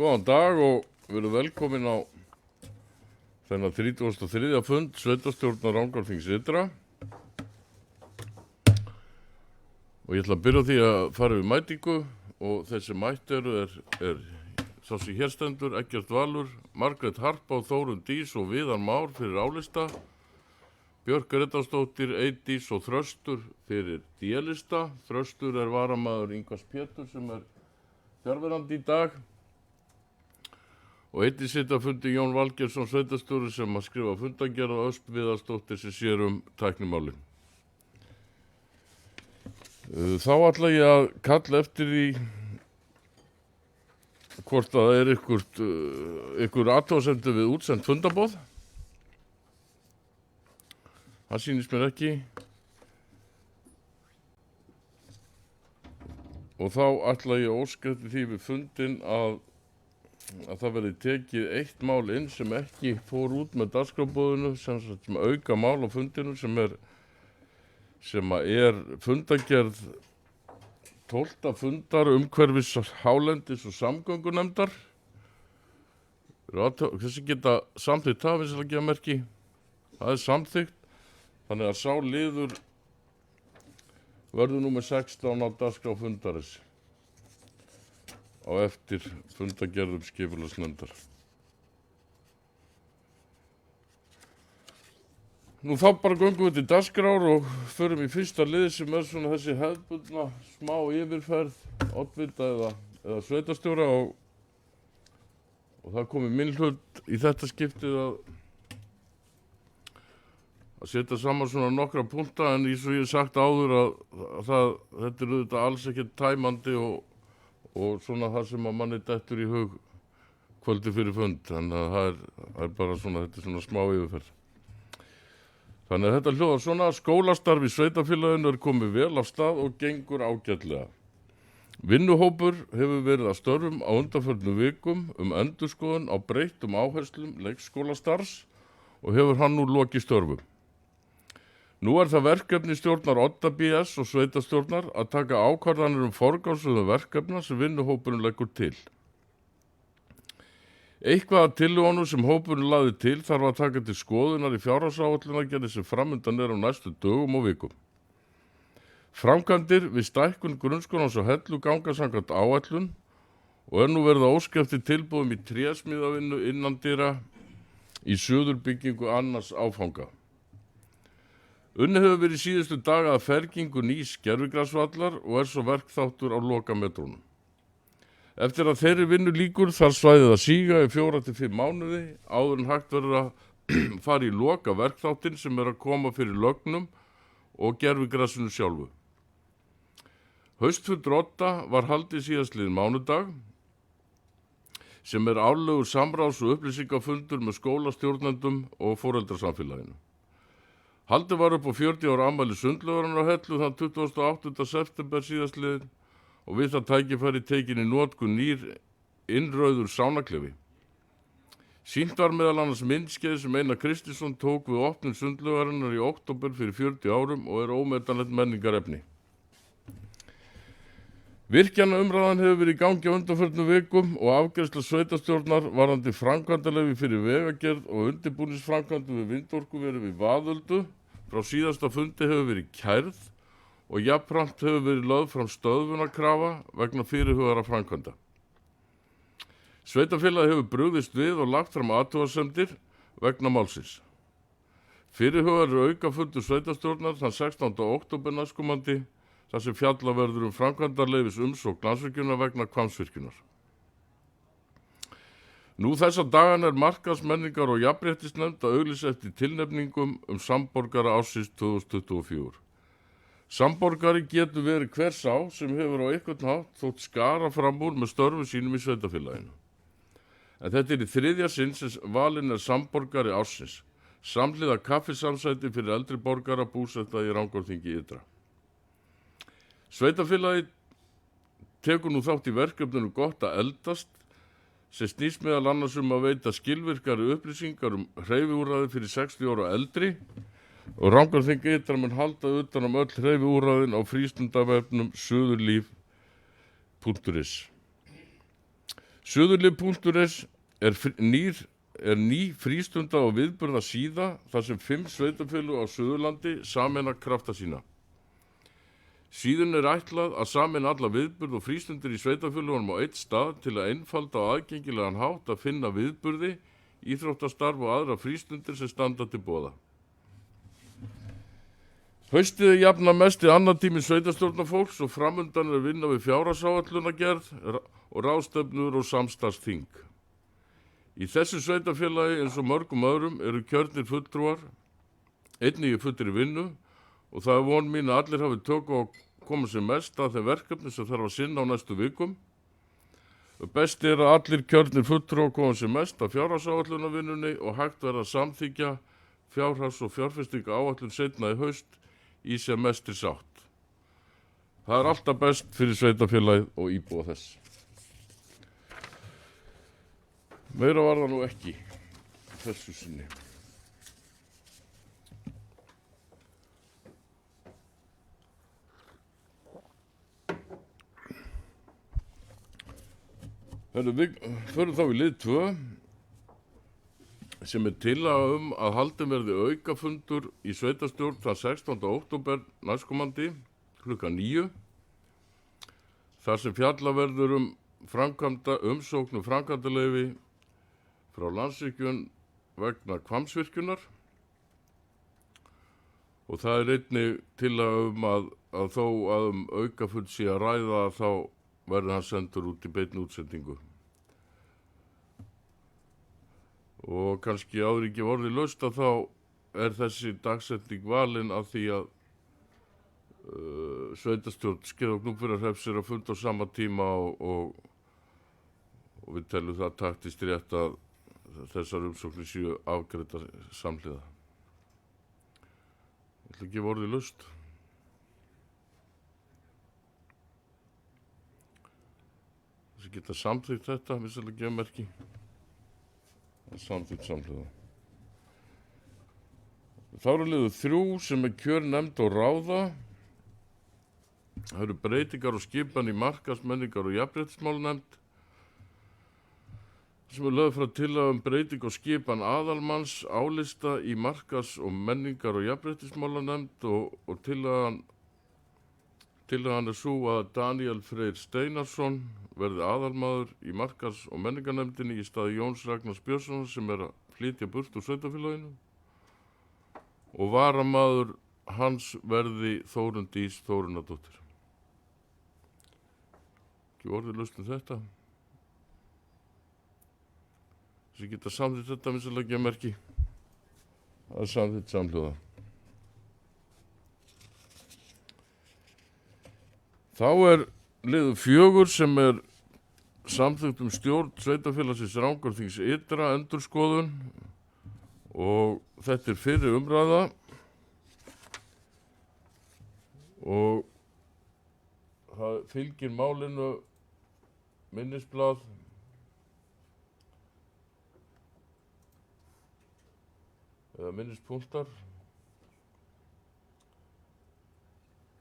Góðan dag og verið velkomin á þennan 33. fund sveitarstjórnar Rangárþings ytra. Og ég ætla að byrja á því að fara við mætingu og þessi mætt er sá sem hér stendur, Eggert Valur, Margrét Harpa og Þórunn Dís og Viðar Már fyrir álista, Björk Grétarsdóttir, Eydís og Þröstur fyrir D-lista. Þröstur er varamaður Ingvars Pétur sem er fjarverandi í dag. Og einnig sitja fundi Jón Valgeirsson sveitarstjóri sem að skrifa fundargerð og Ösp Viðarsdóttir sem sér tæknimálin. Þá ætla ég að kalla eftir í hvort að það ykkur athugasemdir við útsend fundarboð. Það sýnist mér ekki. Og þá ætla ég að óska eftir því við fundin að það verði tekið eitt mál inn sem ekki fór út með dagskrárboðinu, sem auka mál á fundinu sem er fundargerð 12. fundar umhverfis hálendis og samgöngunefndar. Þessi geta samþykkt það, finnst það ekki að merki. Það er samþykkt, þannig að sá liður verður númer 16 á dagskrá fundarins á eftir fundargerðum skipulagsnefndar. Nú þá bara göngum við til dagskrár og förum í fyrsta lið sem er svona þessi hefðbundna smá yfirferð oddvita eða sveitarstjóra og það komi minn hlut í þetta skiptið að setja saman svona nokkra punkta en eins og ég hef sagt áður að þetta er auðvitað alls ekkert tæmandi og svona það sem að manni dettur í hug kvöldi fyrir fund, þannig að það er bara svona, þetta er svona smá yfirferð. Þannig að þetta hljóðar svona: skólastarf í sveitarfélaginu er komið vel af stað og gengur ágætlega. Vinnuhópur hefur verið að störfum á undanförnum vikum endurskoðun á breyttum áherslum leikskólastarfs og hefur hann nú lokið störfum. Nú er það verkefni stjórnar Odda BS og sveitarstjórnar að taka ákvarðanir forgangsröðun verkefna sem vinnuhópurinn leggur til. Eitthvað af tillögunum sem hópurinn lagði til þarf að taka til skoðunar í fjárhagsáætlunargerð sem framundan er á næstu dögum og vikum. Framkvæmdir við stækkun grunnskólans á Hellu ganga samkvæmt áætlun og er nú verið að óska eftir tilboðum í trésmíðavinnu innandyra í suðurbyggingu annars áfanga. Unnið hefur verið síðustu daga að fergingu nýs gervigrasvallar og er svo verkþáttur á lokametrónum. Eftir að þeirri vinnu lýkur þarf svæðið að síga í 4 til 5 mánuði áður en hægt verður að fara í loka verkþáttinn sem er að koma fyrir lögnum og gervigrasinu sjálfu. Haustfundur Odda var haldið síðastliðinn mánudag sem er árlegur samráðs- og upplýsingafundur með skólastjórnendum og foreldrasamfélaginu. Haldið var upp á 40 ára afmæli Sundlaugarinnar á Hellu þann 28. september síðastliðinn og við það tækifæri tekin í notkun nýr innrauður sánaklefi. Sýnt var meðal annars myndskeið sem Einar Kristinsson tók við opnun Sundlaugarinnar í október fyrir 40 árum og er ómetanlegt menningarefni. Virkjanaumræðan hefur verið í gangi á undanförnum vikum og afgreiðsla sveitarstjórnar varðandi framkvæmdaleyfi fyrir vegagerð og undirbúningsframkvæmdum við vindorku verið við Vaðöldu. Frá síðasta fundi hefur verið kærð og jafnframt hefur verið lögð fram stöðvunarkrafa vegna fyrirhugaðra framkvæmda. Sveitarfélagið hefur brugðist við og lagt fram athugasemdir vegna málsins. Fyrirhugaður aukafundur sveitarstjórnar þann 16. október næstkomandi þar sem fjalla verður framkvæmdarleyfis umsókn Landsvirkjunar vegna Hvammsvirkjunar. Nú þessa dagana er markaðsmenningar og jafnréttisnefnd að auglýsa eftir tilnefningum samborgara ársins 2024. Samborgari getur verið hver sá sem hefur á einhvern hátt þótt skara fram úr með störfum sínum í sveitarfélaginu. En þetta er í 3. sinn sem valinn er samborgari ársins, samhliða kaffisamsæti fyrir eldri borgara búsetta í Rangárþingi ytra. Sveitarfélagið tekur nú þátt í verkefninu Gott að eldast sem snýst meðal annars að veita skilvirkari upplýsingar hreyfiúrræði fyrir 60 ára og eldri og Rangárþing ytra mun halda utan öll hreyfiúrræðin á frístundavefnum suðurlíf.is. Suðurlið.is er ný frístunda og viðburða síða þar sem 5 sveitarfélög á Suðurlandi sameina krafta sína. Síðan er ætlað að sameina alla viðburð og frístundir í sveitarfélögunum á einn stað til að einfalda á aðgengilegan hátt að finna viðburði, íþróttastarf og aðra frístundir sem standa til boða. Haustið er jafnan mesti annar tími sveitarstjórnarfólks og framundan er vinna við fjárhagsáætlunargerð og ráðstefnur og samstarfsþing. Í þessu sveitarfélagi eins og mörgum öðrum eru kjörnir fulltrúar, einnig í fullri vinnu og það er von mín að allir hafi tök á að koma sér mest að þeim verkefni sem þarf að sinna á næstu vikum. Best er að allir kjörnir fulltrúar koma sér mest að fjárhagsáætlunarvinnunni og hægt verða að samþykkja fjárhags- og fjárfestinga áætlun seinna í haust í sem mestri sátt. Það er alltaf best fyrir sveitarfélagið og íbúa þess. Meira var það nú ekki þessu sinni. Við förum þá í lið 2 sem er tillaga að haldin verði aukafundur í sveitarstjórn þann 16. október næstkomandi klukkan 9 þar sem fjalla verður umsókn framkvæmdaleyfi frá Landsvirkjun vegna Hvammsvirkjunar og það er einnig tillaga að þó að aukafund sé að ræða þá verður hann sendur út í beinni útsendingu. Og kannski áður ekki orðið laust að þá er þessi dagsetning valin af því að sveitarstjórn Skeiða og Gnúpverjahrepps er að funda á sama tíma og við teljum það taktist rétt að þessar umsóknir séu afgreiddar samhliða. Ég ætla ekki orðið laust. Þessi geta samþykkt þetta, við ætlum að gefa merki. Samþykkt samhliða. Þá eru liður 3 sem er kjörnefnd og ráða. Það eru breytingar og skipan í markaðsmenningar og jafnréttismálanefnd sem er lögð frá tillaga breyting og skipan aðalmanns álista í markaðs- og menningar og jafnréttismálanefnd og tillagan er sú að Daniel Freyr Steinarsson verði aðalmaður í markaðs- og menningarnefndinni í stað Jóns Ragnars Björnssonar sem er að flytja burt úr sveitarfélaginu og varamaður hans verði Þórunn Dís Þórunardóttir. Ekki orðið laust þetta. Þessi geta samþykkt þetta með að leggja merki. Það er samþykkt samhljóða. Þá er liður 4 sem er samþykkt stjórn sveitarfélagsins Rangárþings ytra endurskoðun og þetta er fyrri umræða og það fylgir málinu minnisblað eða minnispunktar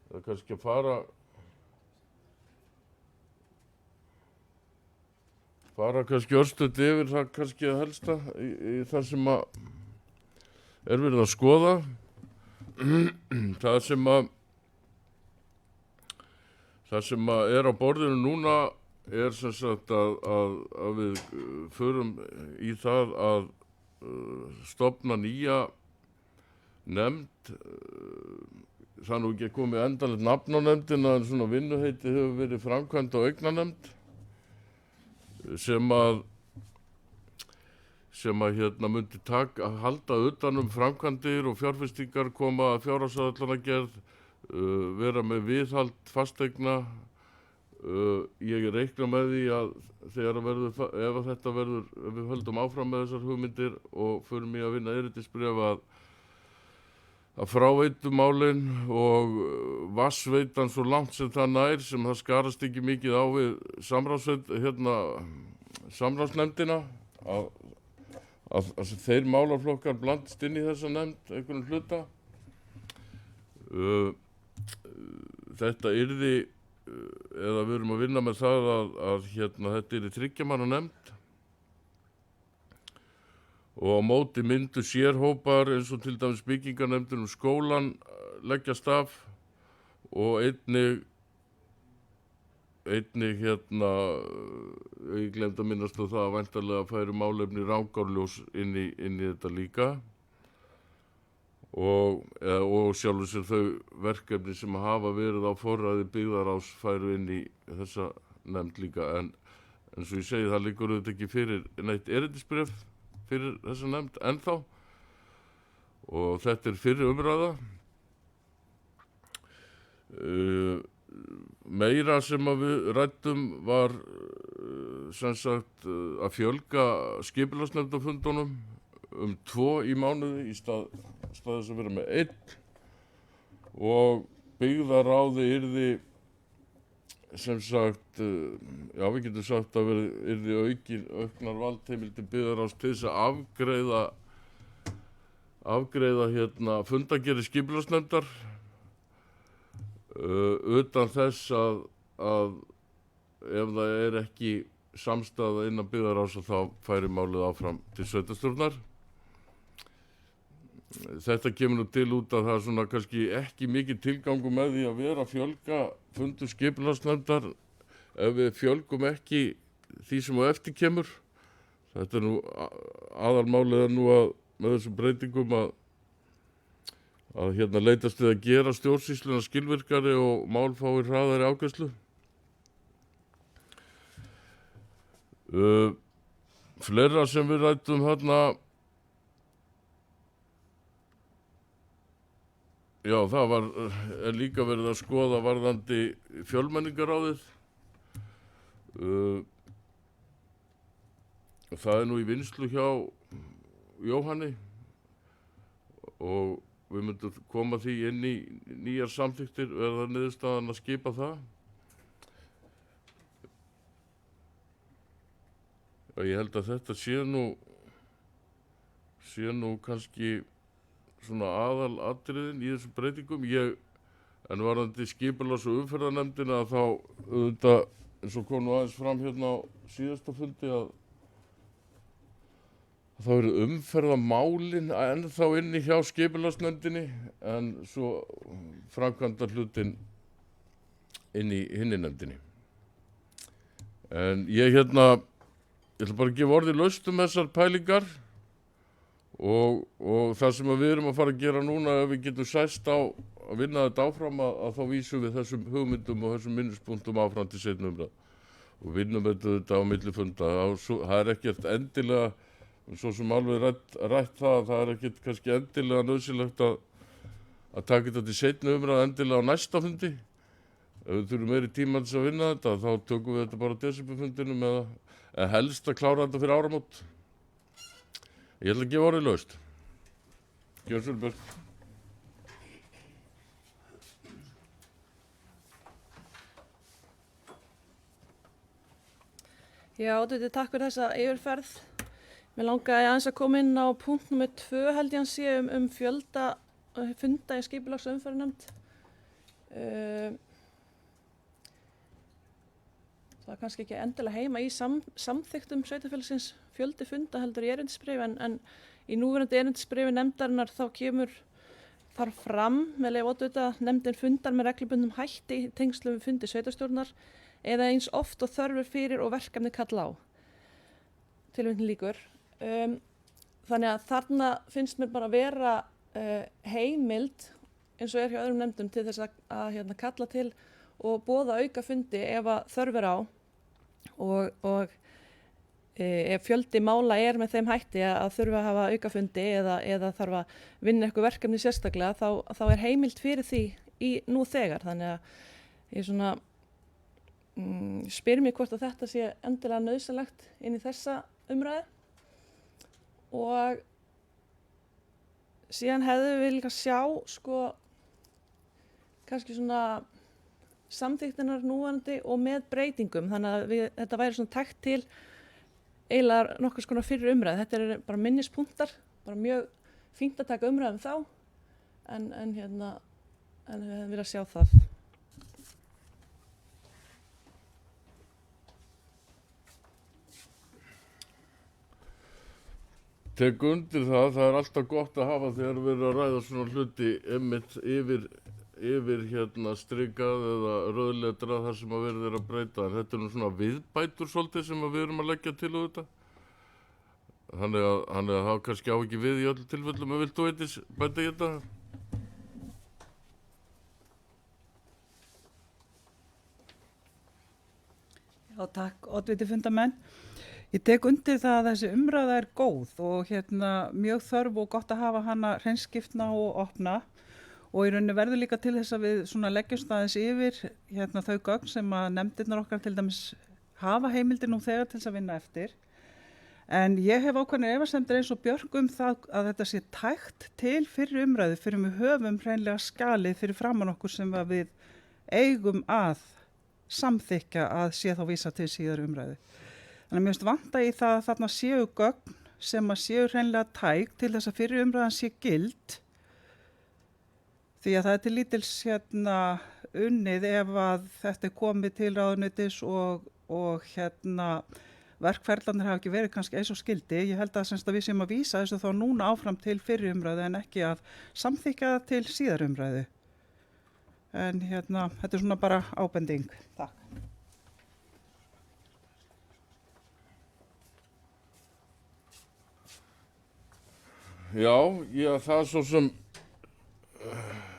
eða kannski að fara kannski örstuð yfir það kannski að helsta í það sem að er verið að skoða. Það sem að er á borðinu núna er sem sagt að við förum í það að stofna nýja nefnd. Það er nú ekki komið endanlegt nafn á nefndina en svona vinnuheiti hefur verið framkvæmd á eignarnefnd sem að myndi halda utan framkvæmdir og fjárfestingar, koma að fjárhagsáætlanagerð, vera með viðhald fasteigna. Ég reikna með því að ef við höldum áfram með þessar hugmyndir og förum í að vinna erindisbréf að fráveitumálin og vatnsveitan svo langt sem það nær, sem það skarast ekki mikið á við samráðsnefndina, að þeir málaflokkar blandist inn í þessa nefnd einhvern hluta. Þetta yrði eða við erum að vinna með það að þetta er í 3 manna nefnd og á móti myndu sérhópar eins og til dæmis byggingarnefndir skólan leggjast af og einnig ég glemd að minnast á það að væntanlega færi málefni Rangárljós inn í þetta líka og sjálfur sér þau verkefni sem hafa verið á forræði byggðarráðs færu inn í þessa nefnd líka en svo ég segi það liggur auðvitað ekki fyrir neitt erindisbréf fyrir þessa nefnd ennþá og þetta er fyrri umræða. Meira sem að við ræddum var sem sagt að fjölga skipulagsnefndarfundunum 2 í mánuði í stað þess að vera með 1 og byggðarráði yrði sem sagt, já við getum sagt að yrði auknar valdheimildir byggðarráðs til þess að afgreiða fundargerðir skipulagsnefndar utan þess að ef það er ekki samstaða innan byggðarráðs þá færi málið áfram til sveitarstjórnar. Þetta kemur nú til út að það er svona kannski ekki mikið tilgangur með því að vera að fjölga fundum skipulagsnefndar ef við fjölgum ekki því sem á eftir kemur. Þetta er nú aðalmálið er nú að með þessum breytingum að leitast við að gera stjórnsýsluna skilvirkari og mál fái hraðari afgreiðslu. Fleira sem við ræddum já, það er líka verið að skoða varðandi fjölmenningarráðið. Það er nú í vinnslu hjá Jóhanni og við myndum koma því inn í nýjar samþykktir og það niðurstaðan að skipa það. Og ég held að þetta sé nú kannski svona aðalatriðin í þessum breytingum. En varðandi skipulags- og umferðarnefndina þá auðvitað eins og kom nú aðeins fram á síðasta fundi að þá eru umferðarmálin ennþá inni hjá skipulagsnefndinni en svo framkvæmdar hlutinn inn í hinni nefndinni. En ég ætla bara að gefa orðið laust þessar pælingar og það sem við erum að fara að gera núna ef við getum sæst á að vinna þetta áfram að þá vísum við þessum hugmyndum og þessum minnispunktum áfram til seinni umræðu og vinnum þetta á milli funda. Það er ekkert endilega svo sem alveg rætt það er ekkert kannski endilega nauðsynlegt að taka þetta til seinni umræðu endilega á næsta fundi. Ef við þurfum meiri tíma til að vinna þetta þá tökum við þetta bara á desemberfundinum eða helst að klára þetta fyrir áramót. Ég ætla að gefa orðið laust. Gjörðu svo vel. Já, takk fyrir þessa yfirferð. Mér langaði aðeins að koma inn á punkt númer 2 held ég að sé fjölda funda í skipulags- og umferðarnefnd. Það er kannski ekki endilega heima í samþykktum sveitarfélagsins fjöldi funda heldur í erindisbréfi en í núverandi erindisbréfi nefndarinnar þá þar fram með leyfi oddvita nefndin fundar með reglubundnum hætti í tengslum við fundi sveitarstjórnar eða eins oft og þörfur fyrir og verkefni kalla á. Tilvitnun lýkur. Þannig að þarna finnst mér bara vera heimild eins og hjá öðrum nefndum til þess að kalla til og boða auka fundi ef að þörf er á og ef fjöldi mála er með þeim hætti að þurfa að hafa auka fundi eða þarf að vinna eitthvað verkefni sérstaklega þá er heimild fyrir því í nú þegar. Þannig að ég svona spyr mig hvort að þetta sé endilega nauðsynlegt inn í þessa umræðu og síðan hefðum við líka sjá kannski svona samþykktirnar núverandi og með breytingum þannig að þetta væri svona takt til eiginlega nokkurs konar fyrir umræðu. Þetta er bara minnispunktar, bara mjög fínt að taka umræðum þá en við hefðum viljað sjá það. tek undir það, það alltaf gott að hafa þegar við erum að ræða svona hluti einmitt yfir hérna strikað eða rauðletrað þar sem að verið að breyta. En þetta nú svona viðbætur svolítið sem að við erum að leggja til þetta. Þannig að það kannski á ekki við í öllu tilfellum. Vilt þú eitthvað bæta í þetta? Já, takk, oddviti fundamenn. Ég tek undir það að þessi umræða er góð og mjög þörf og gott að hafa hana hreinskiptna og opna og í rauninni verður líka til þess að við svona leggjumst aðeins yfir þau gögn sem að nefndirnar okkar til dæmis hafa heimildir nú þegar til þess að vinna eftir. En ég hef ákveðnar efasemdir eins og Björk það að þetta sé tækt til fyrir umræðu fyrir við höfum hreinlega skalið fyrir framan okkur sem við eigum að samþykja að sé þá vísa til síðar umræðu. Þannig að mér finnst vanta í það að þarna séu gögn sem að séu hreinlega tæk til þess að fyrir umræðan sé gild því að það er til lítils unnið ef að þetta er komið til ráðuneytis og verkferðlanir hafa ekki verið kannski eins og skildi. Ég held að við séum að vísa þessu þá núna áfram til fyrir umræðu en ekki að samþykja það til síðar umræðu. En þetta er svona bara ábending. Takk. Já, það svo sem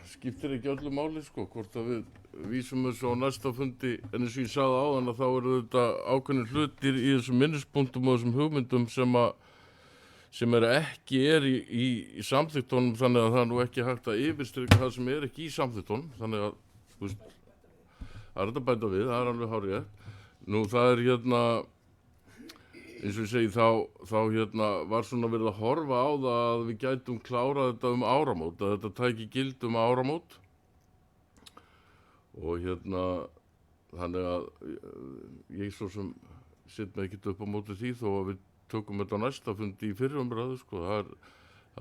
skiptir ekki öllu máli sko, hvort að við vísum þessu á næsta fundi, en eins og ég sagði áðan að þá eru þetta ákveðnir hlutir í þessum minnispunktum og þessum hugmyndum sem ekki í samþykktunum, þannig að það er nú ekki hægt að yfirstrika það sem ekki í samþykktunum, þannig að það er þetta bæta við, það er alveg hárrétt. Nú það er eins og ég segi, þá var svona verið að horfa á það að við gætum klárað þetta áramót, að þetta tæki gild áramót. Og þannig að ég svo sem sitt mig ekkert upp á móti því þó að við tökum þetta næsta fundi í fyrri umræðu, sko. Það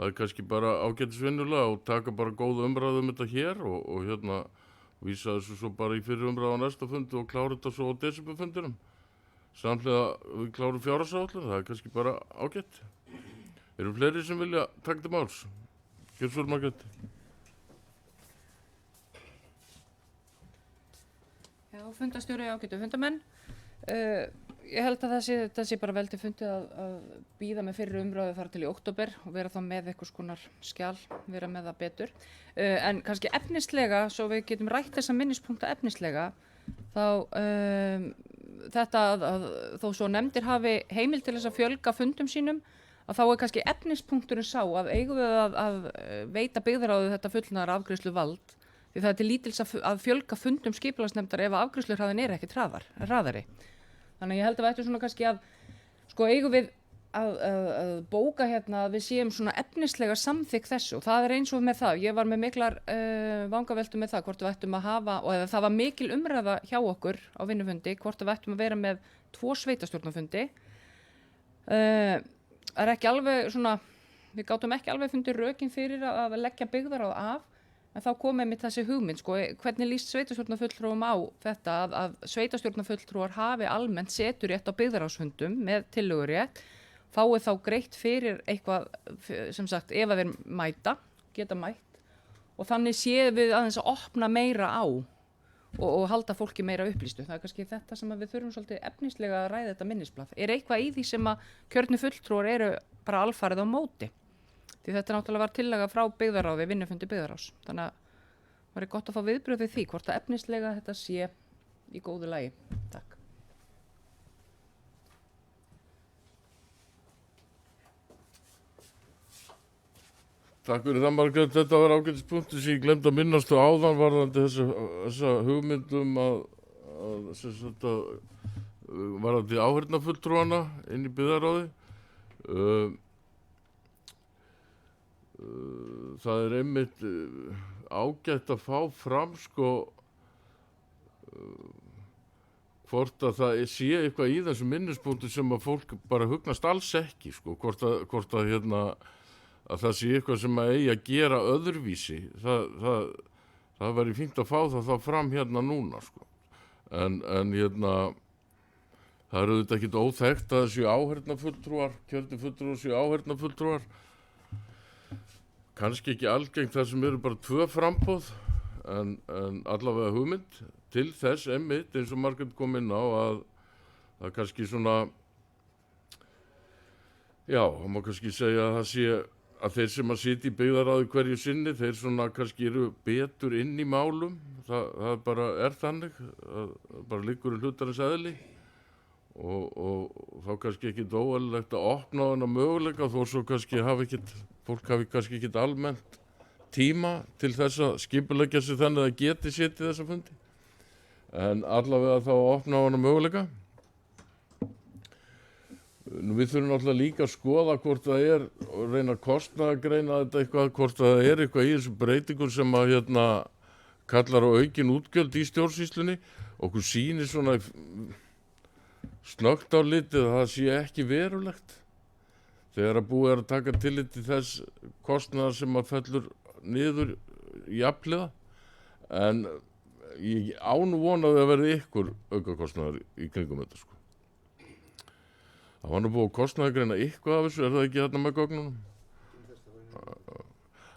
er kannski bara ágætisvinnulega og taka bara góða umræðu þetta hér og vísa þessu svo bara í fyrri umræðu á næsta fundi og klára þetta svo á desemberfundinum. Samhliða við klárum fjárhagsáætlun, það er kannski bara ágætt. Eru fleiri sem vilja taka til máls? Gjörðu svo Margrét. Já, fundastjóri ágætu fundamenn. Ég held að það sé bara vel til fundið að bíða með fyrir umræðu þar til í október og vera þá með einhvers konar skjal, vera með það betur. En kannski efnislega, svo við getum rætt þessa minnispunkta efnislega, þá þetta að þó svo nefndir hafi heimild til þess að fjölga fundum sínum, að þá er kannski efnispunkturinn sá að eigum við að veita byggðarráði þetta fullnaðar afgreiðslu vald, því það er til lítils að fjölga fundum skipulagsnefndar ef afgreiðsluhraðinn er ekki hraðari. Þannig að ég held að við ættum svona kannski að, sko, eigum við að bóka að við séum svona efnislega samþykk þessu og það er eins og með það. Ég var með miklar vangaveltu með það hvort við ættum að hafa, og það var mikil umræða hjá okkur á vinnufundi, hvort við ættum að vera með 2 sveitastjórnarfundi. Það er ekki alveg svona, við gátum ekki alveg fundið rökin fyrir að leggja byggðarráð af, en þá kom einmitt þessi hugmynd, sko, hvernig líst sveitastjórnarfulltrúum á þetta að sveitastjórnarfulltrúar hafi almennt seturétt á byggðarráðsfundum með tillögurétt, fáið þá greitt fyrir eitthvað, sem sagt, ef að þeir geta mætt og þannig séum við aðeins að opna meira á og halda fólki meira upplýstu. Það er kannski þetta sem við þurfum svolítið efnislega að ræða þetta minnisblað. Er eitthvað í því sem að kjörnu fulltrúar eru bara alfarið á móti? Því þetta náttúrulega var tillaga frá byggðarráði, vinnufundi byggðarráðs. Þannig að var gott að fá viðbrögð við því, hvort að efnislega þetta sé í góðu lagi. Takk. Takk fyrir það Margrét, þetta var ágætispunktur sem ég glemd að minnast á áðan varðandi þessa hugmyndum varðandi áheyrnarfulltrúana inn í byggðarráði. Það er einmitt ágætt að fá fram, sko, hvort að það sé eitthvað í þessum minnispunktum sem að fólk bara hugnast alls ekki, sko, hvort að að það sé eitthvað sem að eigi að gera öðruvísi. Það væri fínt að fá það fram núna, sko. En Það eru auðvitað ekkert óþekkt að þessu áheyrnarfulltrúar, kjörni fulltrúar séu áheyrnarfulltrúar. Kannski ekki algengt þar sem eru bara 2 framboð, en allavega hugmynd til þess einmitt eins og Margrét kom inn á að kannski svona, já, það má kannski segja að það sé að þeir sem að sitja í byggðarráði hverju sinni, þeir svona kannski eru betur inn í málum. Það bara þannig, það bara liggur í hlutarins eðli. Og þá kannski ekkit óeðlilegt að opna á þennan möguleika þó svo kannski fólk hafi kannski ekkit almennt tíma til þess að skipuleggja sig þannig að það geti setið þessa fundi. En allavega þá að opna á þennan möguleika. Við þurfum náttúrulega líka að skoða hvort það er og reyna að kostnaðargreina þetta eitthvað, hvort það er eitthvað í þessum breytingum sem að kallar á aukin útgjöld í stjórnsýslunni. Okkur sýnir svona snöggt á litið að það sé ekki verulegt þegar að búið er að taka tillit til þess kostnaðar sem að fellur niður jafnhliða, en ég án vonaði að verði ykkur aukakostnaðar í kringum þetta sko. Það var nú búið að kostnaðargreina eitthvað af þessu, er það ekki þarna með gögnunum?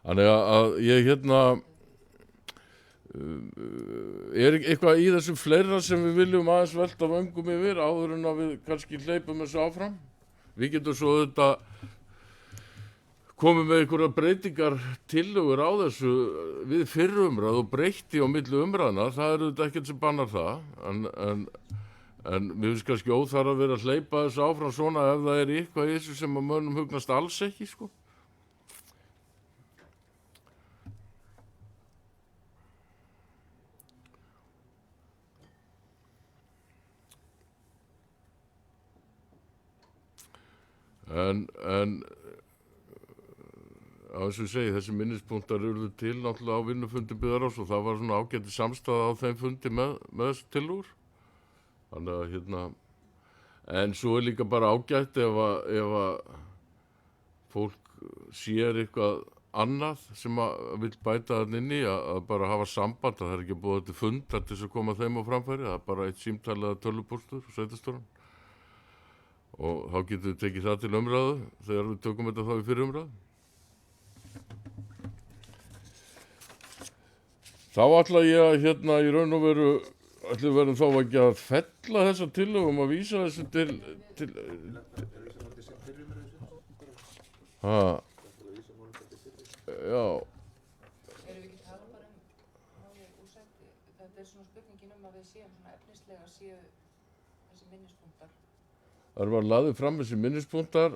Þannig að ég er eitthvað í þessu fleira sem við viljum aðeins velta vöngum yfir áður en að við kannski hleypum þessu áfram. Við getum svo auðvitað komið með einhverja breytingar tillögur á þessu við fyrri umræðu og breytti á milli umræðna, það er auðvitað ekkert sem bannar það, en mér finnst kannski óþarf að vera að hleypa þessu áfram svona ef það er eitthvað í þessu sem að mönnum hugnast alls ekki sko. En á þessu segi, þessi minnispunktar urðu til náttúrulega á vinnufundi byggðarráðs og það var svona ágæti samstaða á þeim fundi með þessu tillögur. Þannig að en svo er líka bara ágætt ef að fólk sér eitthvað annað sem að vill bæta þarna inn í að bara hafa samband, að það er ekki búið til fundar til þess að koma þeim á framfæri, það er bara eitt símtal eða tölvupóstur á sveitarstjórann. Og þá getum við tekið það til umræðu þegar við tökum þetta þá í fyrir umræðu. Þá ætla ég að í raun og veru ætlum við verðum þá ekki að fella þessa tillögum að vísa þessu til já. Erum við ekki að tala bara málið úrsett? Þetta er svona spurningin að við séum svona efnislega séu þessi minnispunktar. Það var laðið fram þessi minnispunktar,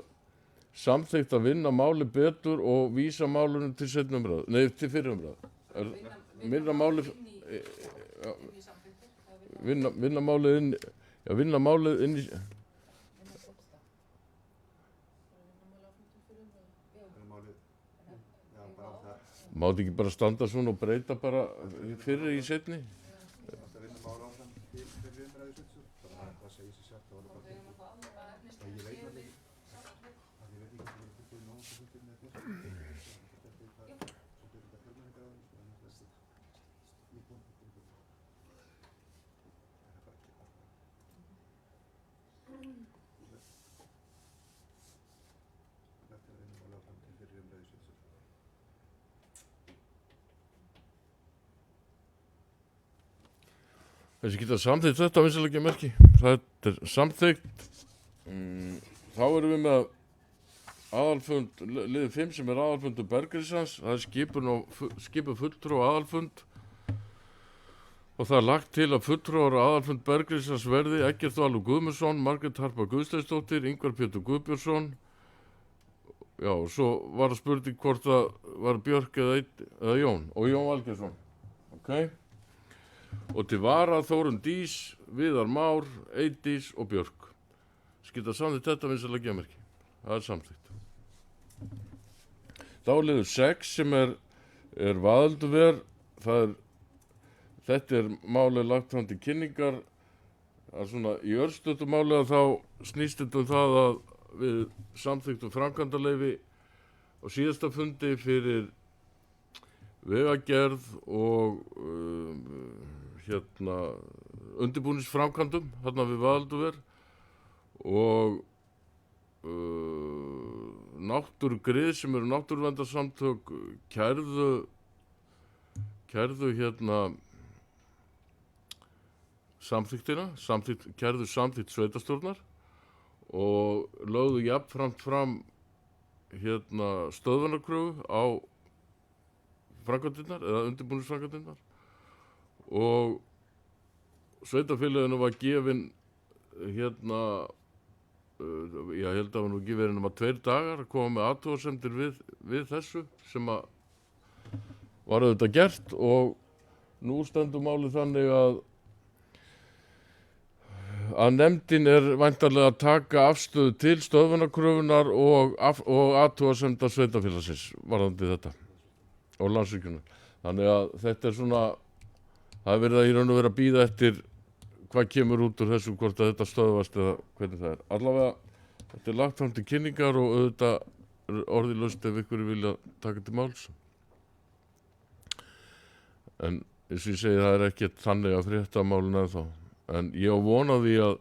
samþykkt að vinna máli betur og vísa málunum til seinni umræðu, nei til fyrri umræðu. Vinna málið vinna málið inn, já vinna málið inn í mátti ekki bara standa svona og breyta bara fyrir í seinni. Þessi geta samþykkt þetta vinsanleggja merki. Það er samþykkt. Þá erum við með aðalfund, liðið 5 sem er aðalfundur Bergrisans. Það er skipun fulltrúa aðalfund. Og það er lagt til að fulltrúar aðalfund Bergrisans verði Eggert Valur Guðmundsson, Margrét Harpa Guðsteinsdóttir, Ingvar Pétur Guðbjörnsson. Já, og svo var það spurning hvort það var Björk eða Jón. Og Jón Valgeirsson. Ok. Og til vara Þórunn Dís, Viðar Már, Eydís og Björk. Skylda samþykkt þetta vinsanleggja merki. Það er samþykkt. Þá er liður 6 sem er Vaðalduver. Þetta er málið lagt fram til kynningar. Það er svona í örstuttu máli að þá snýst þetta það að við samþykktum framkvæmdaleyfi á síðasta fundi fyrir vegagerð og undirbúningsframkvæmdum þarna við Vaðalduver og náttúrugrið sem eru náttúruverndarsamtök kærðu hérna kærðu samþykkt sveitarstjórnar og lögðu jafnframt fram hérna stöðvunarkröfu á framkvæmdirnar eða undirbúningsframkvæmdirnar og sveitarfélaginu var gefin hérna ég held að það var nú ekki verið nema 2 dagar að koma með athugasemdir við þessu sem að var auðvitað gert og nú stendur málið þannig að nefndin er væntanlega að taka afstöðu til stöðvunarkröfunar og athugasemda sveitarfélagsins varðandi þetta og Landsvirkjunar. Þannig að þetta er svona, það er verið að í raun og vera að bíða eftir hvað kemur út úr þessu, hvort að þetta stöðvast eða hvernig það er. Allavega, þetta er lagt fram til kynningar og auðvitað orðilaust ef ykkur vilja taka til máls. En eins og ég segi, það er ekkert þannig að frétta málun ennþá. En ég á von á því að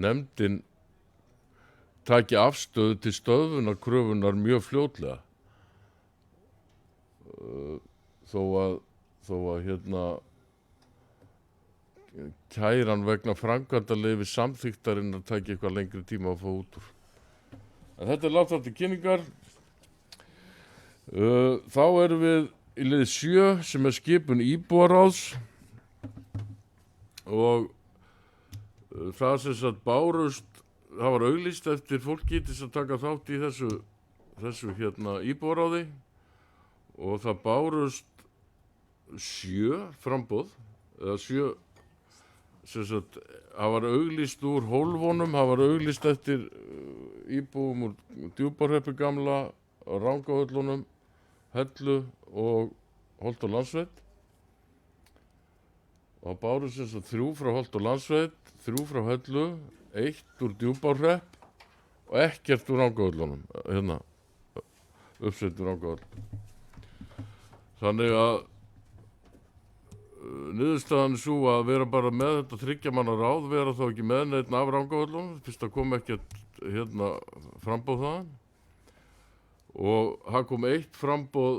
nefndin taki afstöðu til stöðvunarkröfunar mjög fljótlega. Þó að hérna kæran vegna framkvæmdarleyfis samþykktarinnar taki eitthvað lengri tíma að fá út úr. En þetta er lagt fram til kynningar. Þá erum við í liði 7 sem er skipun íbúaráðs og það sem sagt bárust, það var auglýst eftir fólki til að taka þátt í þessu hérna íbúaráði og það bárust 7 framboð eða 7 sem sagt, það var auglýst úr Hólfunum, það var auglýst eftir íbúum úr Djúpárhreppi gamla, Rangahöllunum, Hellu og Holt og Landsveit. Og það bárust sem sagt 3 frá Holt og Landsveit, 3 frá Hellu, 1 úr Djúpárhrepp og ekkert úr Rangahöllunum, hérna, uppsett úr Rangahöll. Þannig að niðurstaðan er svo að vera bara með þetta 3 manna ráð, vera þá ekki með neitt af Rangahöllunum, fyrst að kom ekkert hérna framboð þaðan. Og það kom 1 framboð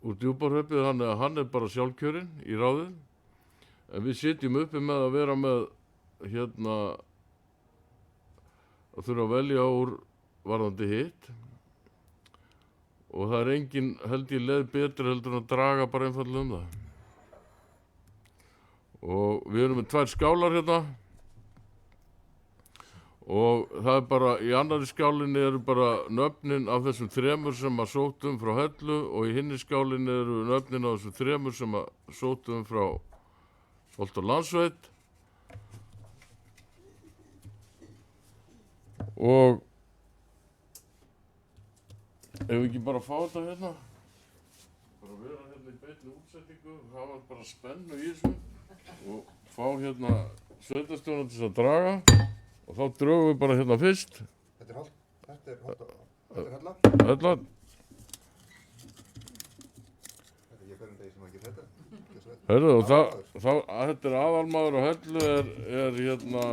úr Djúpárhreppi, þannig að hann er bara sjálfkjörinn í ráðið. En við sitjum uppi með að vera með hérna að þurfa að velja úr varðandi hitt. Og það er engin, held ég, leið betri heldur en að draga bara einfallega það. Og við erum með 2 skálar hérna. Og það er bara, í annari skálinni eru bara nöfnin af þessum 3 sem að sóttum frá Hellu og í hinni skálinni eru nöfnin af þessum 3 sem að sóttum frá Holt og Landsveit. Og ef við ekki bara fá þetta hérna, bara vera hérna í beinni útsetningu, hafa bara spennu í þessu og fá hérna sveitarstjórnar til að draga og þá drögum við bara hérna fyrst. Þetta er Hella. Hella. Þetta er ég hverjum degi sem að gera þetta. Heyrðu, og þetta er aðalmaður á Hellu er hérna,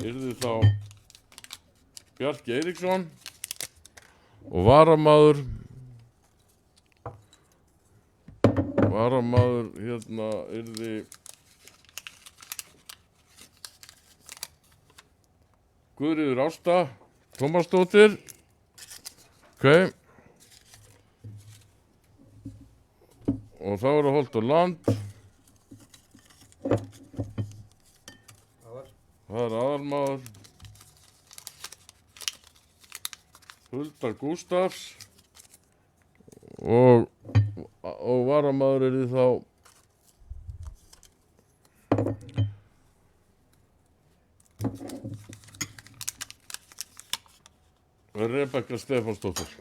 yrði þá Bjarki Eiríksson og varamaður hérna yrði Guðríður Ásta Tómasdóttir. Ok. Og þá er það Holt og Land. Það er aðalmaður Hulda Gústafs og varamaður er þá Rebekka Stefánsdóttir.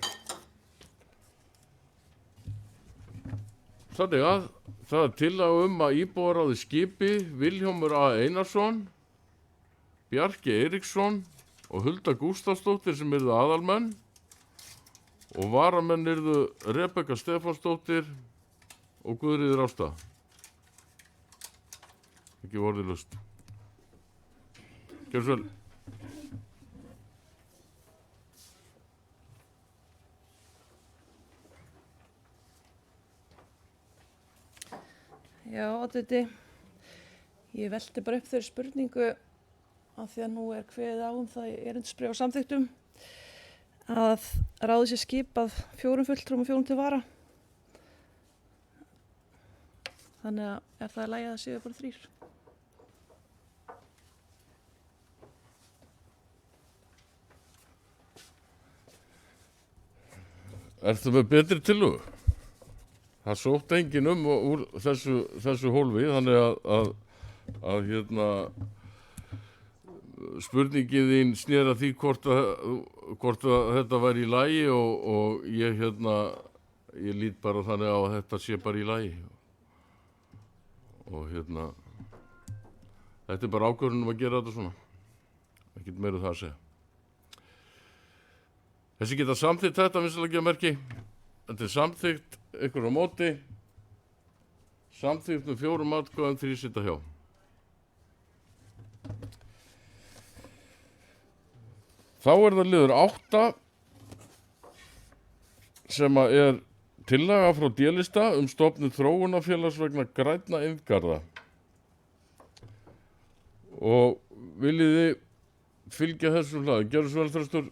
Þannig að það er tillaga að íbúaráði skipi Vilhjálmur A. Einarsson, Bjarki Eiríksson og Hulda Gústafsdóttir sem yrðu aðalmenn og varamenn yrðu Rebekka Stefánsdóttir og Guðríður Ásta. Ekki orðilust. Gjörðu svo vel. Já, oddviti, ég velti bara upp þeirri spurningu af því að nú er kveðið á það í erindisbréfi og samþykktum að ráðið sé skipað 4 fulltrúum og 4 til vara. Þannig að er það í lagi að það séu bara 3? Ertu með betri tillögu? Það sótt enginn úr þessu hólfi, þannig að hérna, spurningin þín snýr að því hvort að þetta væri í lagi og ég lít bara þannig á að þetta sé bara í lagi. Og þetta er bara ákvörðun að gera þetta svona. Ekkert meira það að segja. Þessi geta samþykkt þetta, vinsamlega merki. Þetta er samþykkt, ykkur á móti. Samþykkt með 4 atkvæðum, 3 sitja hjá. Þá er það liður 8 sem að er tillaga frá D-lista stofnun þróunarfélags vegna grænna iðngarða. Og viljið þið fylgja þessu hlaði? Gjörðu svo vel, Þröstur.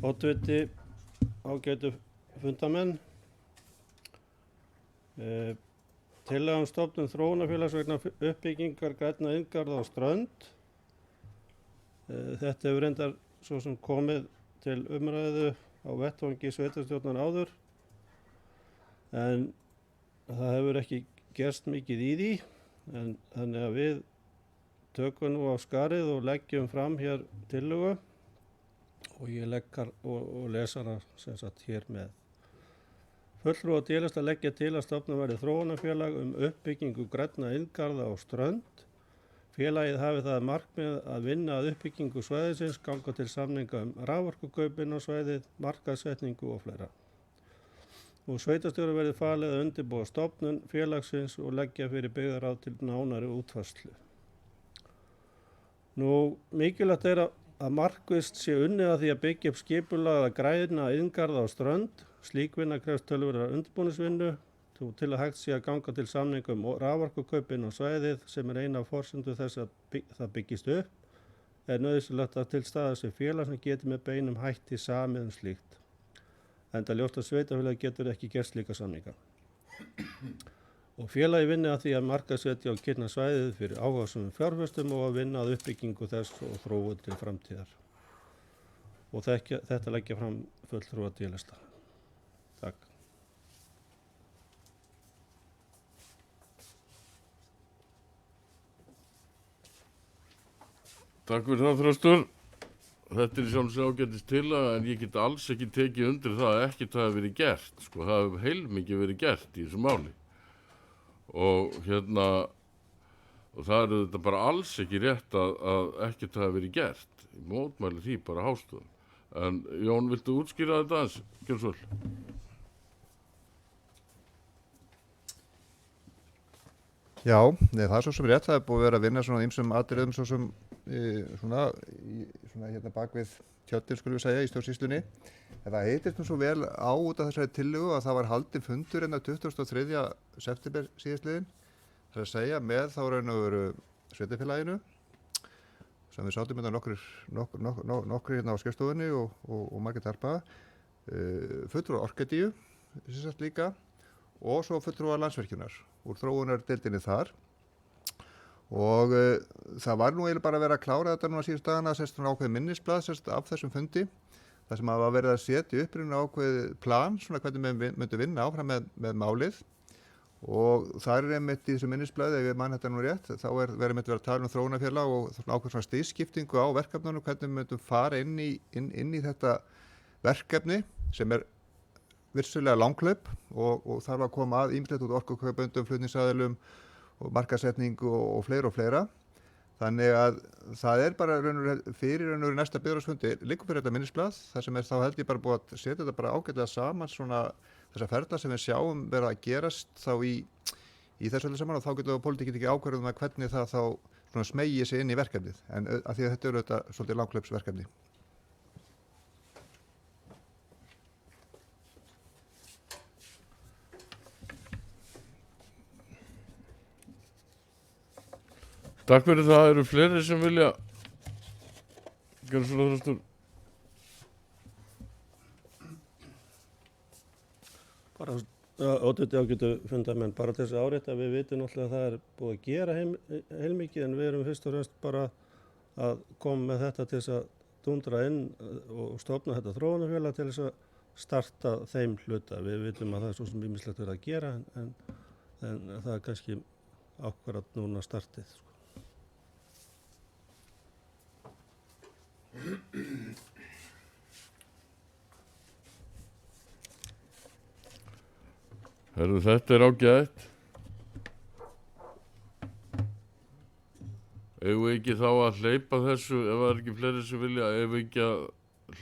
Oddviti, ágætu fundamenn. Tillaga stofnun þróunarfélags vegna uppbyggingar grænna iðngarða á Strönd. Þetta hefur reyndar svo sem komið til umræðu á vettvangi sveitarstjórnar áður, en það hefur ekki gerst mikið í því, en þannig að við tökum nú á skarið og leggjum fram hér tillögu og ég leggar og lesa hana sem sagt hér með. Fulltrúar D-lista leggja til að stofnað verði þróunarfélag uppbyggingu grænna iðngarða á Strönd. Félagið hafi það markmið að vinna að uppbyggingu svæðisins, ganga til samninga raforkukaupin á svæðið, markaðssetningu og fleira. Og sveitarstjóra verði falið að undirbúa stofnun félagsins og leggja fyrir byggðarráð til nánari útfærslu. Mikilvægt er að markvisst sé unnið að því að byggja upp skipulagða grænna iðngarða á Strönd. Slík vinna krefst töluverðrar undirbúningsvinnu til að hægt sé að ganga til samningum og raforkukaupin á svæðið sem er eina af forsendum þess að það byggist upp. Er nauðsynlegt að til staðar sé félag sem geti með beinum hætti samið slíkt. Enda ljóst að sveitarfélagið getur ekki gert slíka samninga. Og félagið vinni að því að markaðssetja og kynna svæðið fyrir áhugasömum fjárfestum og að vinna að uppbyggingu þess og þróun til framtíðar. Og þetta leggja fram fulltrúar D-lista. Takk. Takk fyrir það, Þröstur. Þetta er sjálfsög ágætis tillaga, en ég get alls ekki tekið undir það að ekkert hafi verið gert. Sko, það hefur heilmikið verið gert í þessu máli. Og það er þetta bara alls ekki rétt að ekkert hafi verið gert. Ég mótmæli því bara hástöðum. En Jón, viltu útskýra þetta aðeins? Gjörðu svo vel. Já, það er svo sem rétt. Það er búið að vera að vinna svona ýmsum atriðum svo sem svona hérna bak við tjöldin skulum við segja í stjórnsýslunni. En það heitist nú svo vel á út af þessari tillögu að það var haldinn fundur 23. september síðastliðinn. Það er að segja með þá raun og veru sveitarfélaginu sem við sátum nokkrir hérna á skrifstofunni og margir tarpa. Fulltrúar Orkadíu sem sagt líka og svo fulltrúar Landsvirkjunar úr þróunardeildinni þar. Og það var nú eiginlega bara að vera að klára þetta núna síðustu dagana, svona ákveðið minnisblað af þessum fundi. Það sem var verið að setja upp ákveðið plan, svona hvernig við myndum vinna áfram með málið. Og það er einmitt í þessu minnisblaði, ef ég man þetta nú rétt, þá verið einmitt verið að tala þróunarfélag og ákveð svona stigskiptingu á verkefnunum, hvernig við myndum fara inn í þetta verkefni sem er virsulega langhlaup og þarf að koma að ýmislegt út orkukaupendum, flutningsaðilum og markaðssetningu og fleira. Þannig að það bara fyrir næsta byggðarráðsfundi liggur fyrir þetta minnisblað, þar sem þá held ég bara búið að setja þetta bara ágætlega saman svona þessa ferla sem við sjáum vera að gerast þá í þessu öllu saman og þá getur pólitíkin ekki ákvörðum að hvernig það þá svona smegi sig inn í verkefnið en að því að þetta eru þetta svolítið langhlaupsverkefni. Takk fyrir það, eru fleiri sem vilja gera svona þröstur? Bara óttuði ágætu fundamenn, bara til þess að árétta að við vitum náttúrulega að það er búið að gera heilmikið en við erum fyrst og fremst bara að koma með þetta til þess að dundra inn og stofna þetta þróunarfélag til þess að starta þeim hluta. Við vitum að það er svo sem ýmislegt verið að gera en það er kannski akkurat núna startið. Herðu, þetta er ágætt. Eigum við ekki þá að hleypa þessu, ef það er ekki fleiri sem vilja, eigum við ekki að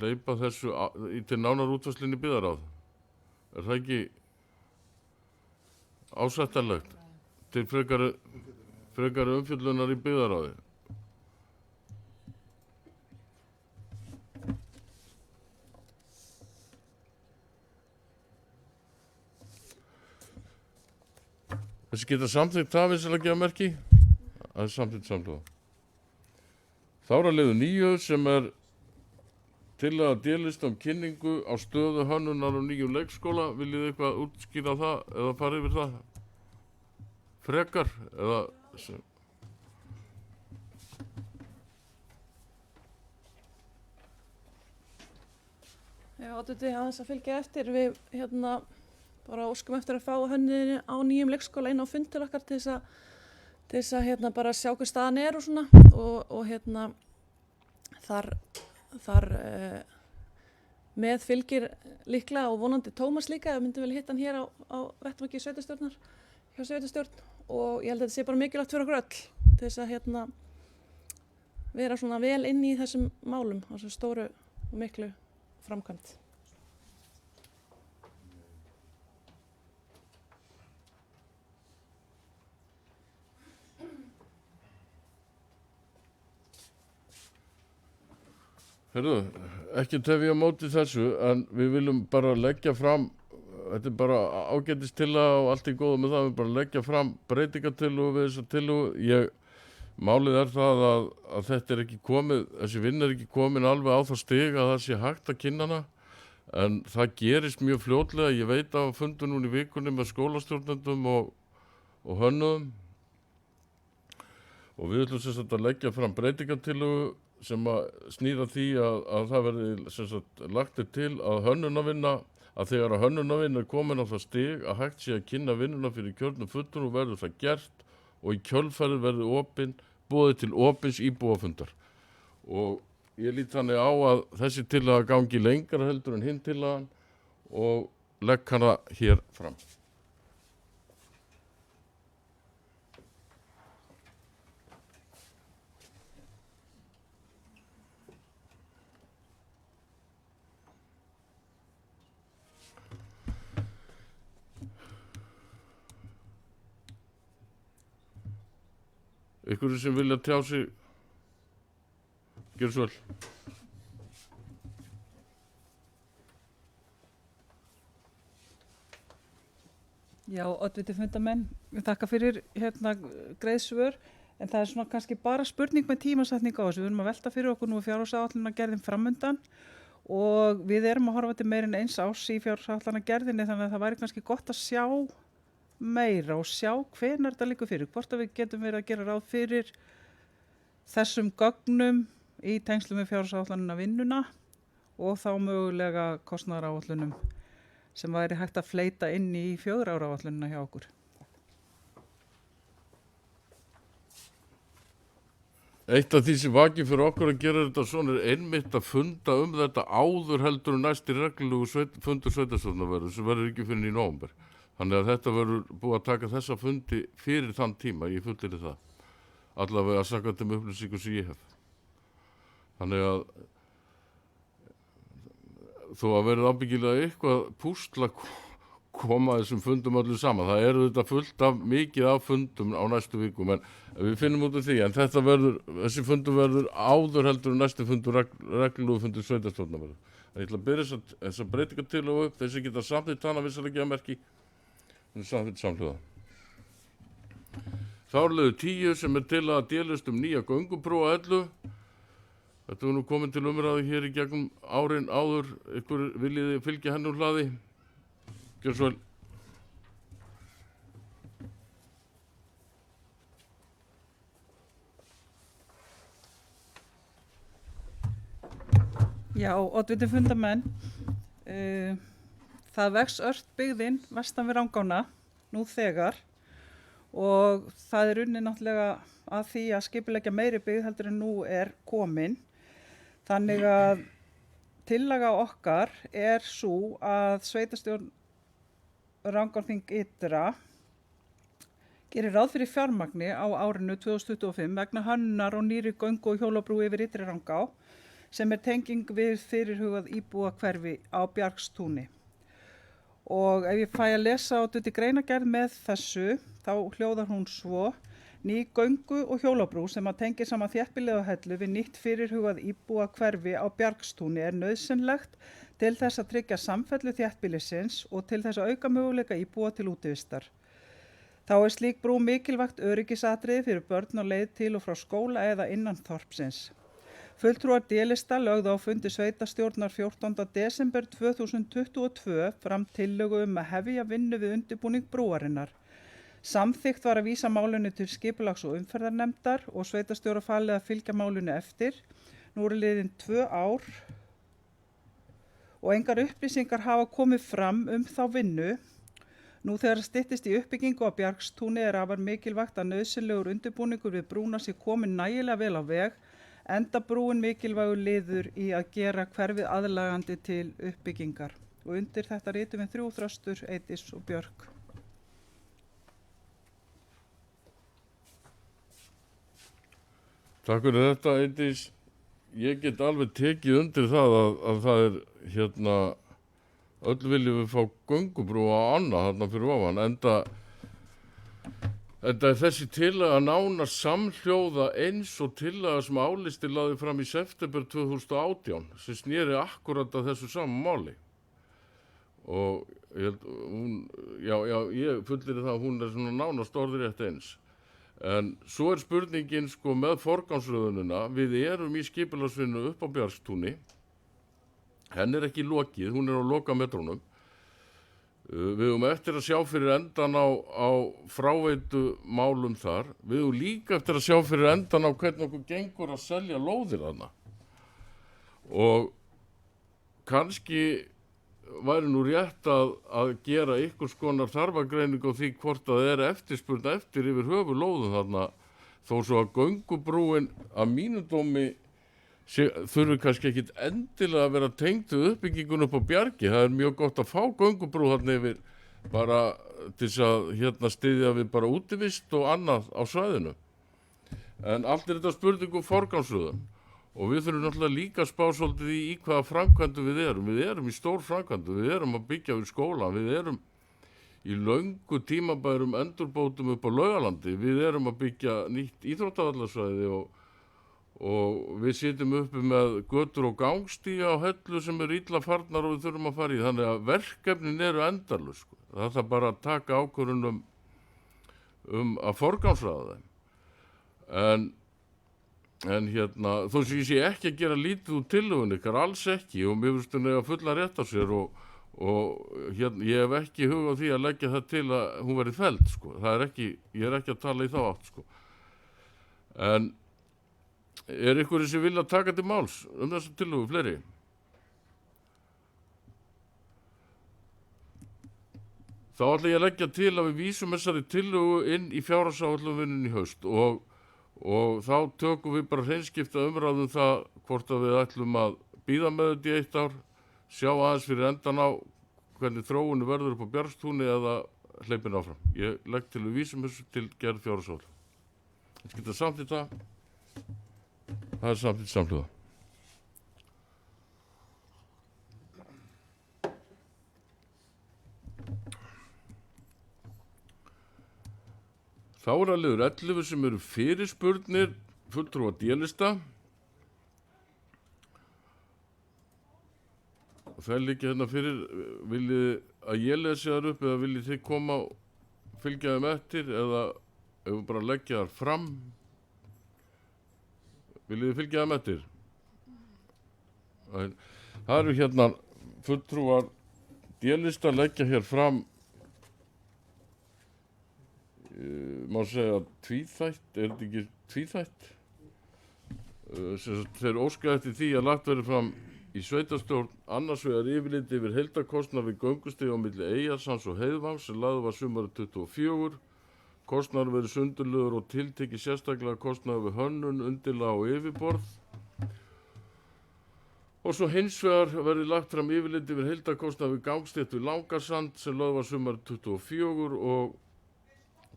hleypa þessu til nánar útvarslunni byggðaráð? Er það ekki ásættanlegt til frekari umfjöllunar í byggðaráði? Þessi geta samþykkt það vissilega að gefa merki? Það er samþykkt samhljóða. Þá er að liðu 9 sem er tillaga délista kynningu á stöðu hönnunar og nýjum leikskóla. Viljið þið eitthvað útskýra það eða fara yfir það? Frekar eða... Já, þetta er aðeins að fylgja eftir. Við bara óskum eftir að fá hönnuðinni á nýjum leikskóla inn á fund til okkar til þess að bara sjá hver staðan er og svona og þar með fylgir líklega og vonandi Tómas líka, við myndum vel hitta hann hér á vettvangi sveitarstjórnar hjá sveitarstjórn og ég held að þetta sé bara mikilvægt fyrir okkur öll til þess að vera svona vel inn í þessum málum, þessum stóru og miklu framkvæmd. Heyrðu, ekki tefja á móti þessu en við viljum bara leggja fram, þetta er bara ágætistillaga og allt í góðu með það, við bara leggja fram breytingartillögu við þessa tillögu. Málið er það að þetta er ekki komið, þessi vinn er ekki komin alveg á það stig að það sé hægt að kynna hana en það gerist mjög fljótlega, ég veit af fundu núna í vikunni með skólastjórnendum og hönnuðum og við ætlum sem sagt að leggja fram breytingartillögu sem að snýra því að það verði sem sagt lagt til að hönnunarvinna, að þegar að hönnunarvinna er komin á það stig að hægt sé að kynna vinnuna fyrir kjörnum fulltrúum verður það gert og í kjölfarið verður boðið til opins íbúafundar. Og ég lít þannig á að þessi tillaga gangi lengra heldur en hinn tillagan og legg hana hér fram. Ykkur sem vilja tjá sig, gjör svo vel. Já, oddviti fundamenn, við þakka fyrir greiðsvör, en það er svona kannski bara spurning með tímasetning á þessu. Við erum að velta fyrir okkur nú fjárhagsáætlunargerðin framundan og við erum að horfa til meira en eins árs í fjárhagsáætlunargerðinni þannig að það væri kannski gott að sjá meira og sjá hvenær þetta liggur fyrir, hvort að við getum verið að gera ráð fyrir þessum gögnum í tengslum við fjárhagsáætlunina vinnuna og þá mögulega kostnaðaráætlunum sem væri hægt að fleyta inn í 4 ára áætlunina hjá okkur. Eitt af því sem vakir fyrir okkur að gera þetta svona er einmitt að funda þetta áður heldur en næsti reglulegu fundur sveitarstjórnar verður sem verður ekki fyrir í nóvember. Þannig að þetta verður búið að taka þessa fundi fyrir þann tíma, ég fullyri það. allavega að saka þeim upplýsingum sem ég hef. Þannig að þó að verið ábyggilega eitthvað púsla koma þessum fundum öllu saman. Það eru þetta fullt af mikið af fundum á næstu vikum, en við finnum út af því. En þessi fundum verður áður heldur en næstu fundur, reglulegu fundur sveitarstjórnar verður. En ég ætla að byrja þessa breytingartillögu upp, þessi geta samþykkt hana vissulega ekki að merki, en samþykkt samhljóða. Þá er liður 10 sem er til að délist nýja göngubrú á Ellu. Þetta er nú komin til umræðu hér í gegnum árin áður, ykkur viljiði fylgja henni úr hlaði. Gjör svo vel. Já, oddviti fundamenn, það vex ört byggðin vestan við Rangána nú þegar og það er unnið náttúrulega að því að skipuleggja meiri byggð heldur en nú er komin. Þannig að tillaga okkar er svo að sveitarstjórn Rangárþing ytra gerir ráð fyrir fjármagni á árinu 2025 vegna hönnunar og nýrri göngu og hjólabrú yfir Ytri Rangá sem er tenging við fyrirhugað íbúahverfi á Bjargstúni. Og ef ég fæ að lesa á þetta greinargerð með þessu, þá hljóðar hún svo: ný göngu og hjólabrú sem að tengir saman þéttbýlið á Hellu við nýtt fyrirhugað íbúahverfi á Bjargstúni er nauðsynlegt til þess að tryggja samfellu þéttbýlisins og til þess að auka möguleika íbúa til útivistar. Þá er slík brú mikilvægt öryggisatriði fyrir börn og leið til og frá skóla eða innan þorpsins. Fulltrúar D-lista lögðu á fundi sveitarstjórnar 14. desember 2022 fram tillögu að hefja vinnu við undirbúning brúarinnar. Samþykkt var að vísa málinu til skipulags- og umferðarnefndar og sveitarstjóra falið að fylgja málinu eftir. Nú eru liðin 2 ár og engar upplýsingar hafa komið fram þá vinnu. Nú þegar styttist í uppbyggingu á Bjargstúni er afar mikilvægt að nauðsynlegur undirbúningur við brúna sé komin nægilega vel á veg, enda brúin mikilvægur liður í að gera hverfið aðlagandi til uppbyggingar. Og undir þetta ritum við 3 Þröstur, Eydís og Björk. Takk fyrir þetta, Eydís. Ég get alveg tekið undir það að það er öll viljum við fá göngubrú á ána þarna fyrir ofan, enda er þessi tillaga nánast samhljóða eins og tillaga sem Álisti lagði fram í september 2018 sem sneri akkurat að þessu sama máli. Og ég fullyri það að hún er svona nánast orðrétt eins. En svo er spurningin með forgangsröðunina. Við erum í skipulagsvinnu upp á Bjargstúni. Henn er ekki lokið, hún er á lokametrunum. Við höfum eftir að sjá fyrir endan á fráveitu málum þar. Við höfum líka eftir að sjá fyrir endan á hvernig okkur gengur að selja lóðir þarna. Og kannski væri nú rétt að gera einhvers konar þarfagreiningu á því hvort að það er eftirspurn eftir yfir höfu lóðum þarna, þó svo að göngubrúin að mínum dómi þurfi kannski ekkit endilega að vera tengd við uppbyggingun upp á Bjargi. Það er mjög gott að fá göngubrú þarna yfir bara til þess að styðja við bara útivist og annað á svæðinu. En allt er þetta spurningu forgangsröðun. Og við þurfum náttúrulega líka að spá svolítið í hvaða framkvæmdu við erum. Við erum í stór framkvæmdu, við erum að byggja við skóla, við erum í löngu tímabærum endurbótum upp á Laugalandi, við erum að byggja nýtt íþróttavallarsvæði og við sitjum uppi með götur og gangstíga á Hellu sem eru illa farnar og við þurfum að fara í. Þannig að verkefnin eru endalaus. Það þarf bara að taka ákvörðun að forgangsraða þeim. En þó sem ég sé ekki að gera lítið úr tillögun ykkar, alls ekki, og mér finnst hún eiga fulla rétt á sér og ég hef ekki hug á því að leggja það til að hún verði felld, Það er ekki, ég er ekki að tala í þá átt, En er ykkur sem vilja taka til máls þessu tillögu fleiri? Þá ætla ég að leggja til að við vísum þessari tillögu inn í fjárhagsáætlunarvinnunni í haust og þá tökum við bara hreinskipta umræðum það hvort að við ætlum að bíða með þetta í 1 ár, sjá aðeins fyrir endan á hvernig þróunni verður upp á Bjargstúni eða hleypin áfram. Ég legg til við vísum þessu til gerð fjárhagsáætlun. Geta samþykkt það. Það er samþykkt samhljóða. Þá er að liður 11 sem eru fyrirspurnir fulltrúa D-lista. Það liggja hérna fyrir, viljið að ég lesi þar upp eða viljið þið koma og fylgja þeim eftir eða ef við bara leggja þar fram? Viljið þið fylgja þeim eftir? Það eru hérna fulltrúar D-lista leggja hér fram má segja tvíþætt, er þetta ekki tvíþætt? Þeir óska eftir því að lagt verið fram í sveitarstjórn annars vegar yfirlit yfir heildarkostnað við göngustíg á milli Eyjarsands og Heiðvangs sem lagður var sumarið 24. Kostnaður verið sundurliður og tiltekið sérstaklega kostnaður við hönnun, undirlag og yfirborð. Og svo hins vegar verið lagt fram yfirlit yfir heildarkostnað við gangstétt við Langasand sem lagður var sumarið 24 og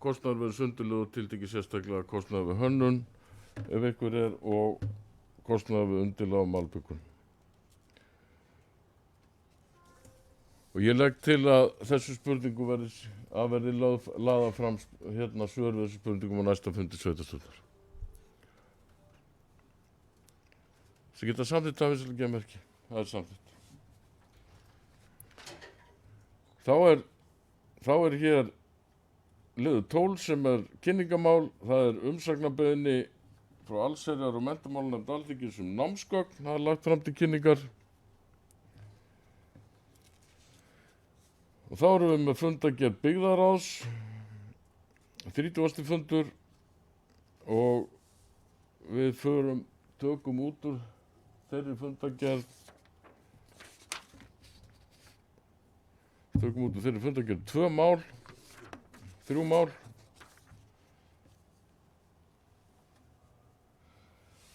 kostnaður verið sundurliður og tiltekið sérstaklega kostnaður við hönnun ef einhver er og kostnaður við undirlag og malbikun. Og ég legg til að þessu spurningu verði laða fram hérna svör við þessu spurningum á næsta fundi sveitarstjórnar. Sem geta samþykkt það vinsamlega merki. Það er samþykkt. Þá er hér liður 12 sem er kynningamál. Það er umsagnarbeiðni frá allsherjar- og menntamálanefnd Alþingis námsgögn. Það er lagt fram til kynningar. Og þá erum við með fundargerð byggðaráðs, 30. fundur og við tökum út úr þeirri fundargerð, tvö mál, 3 mál.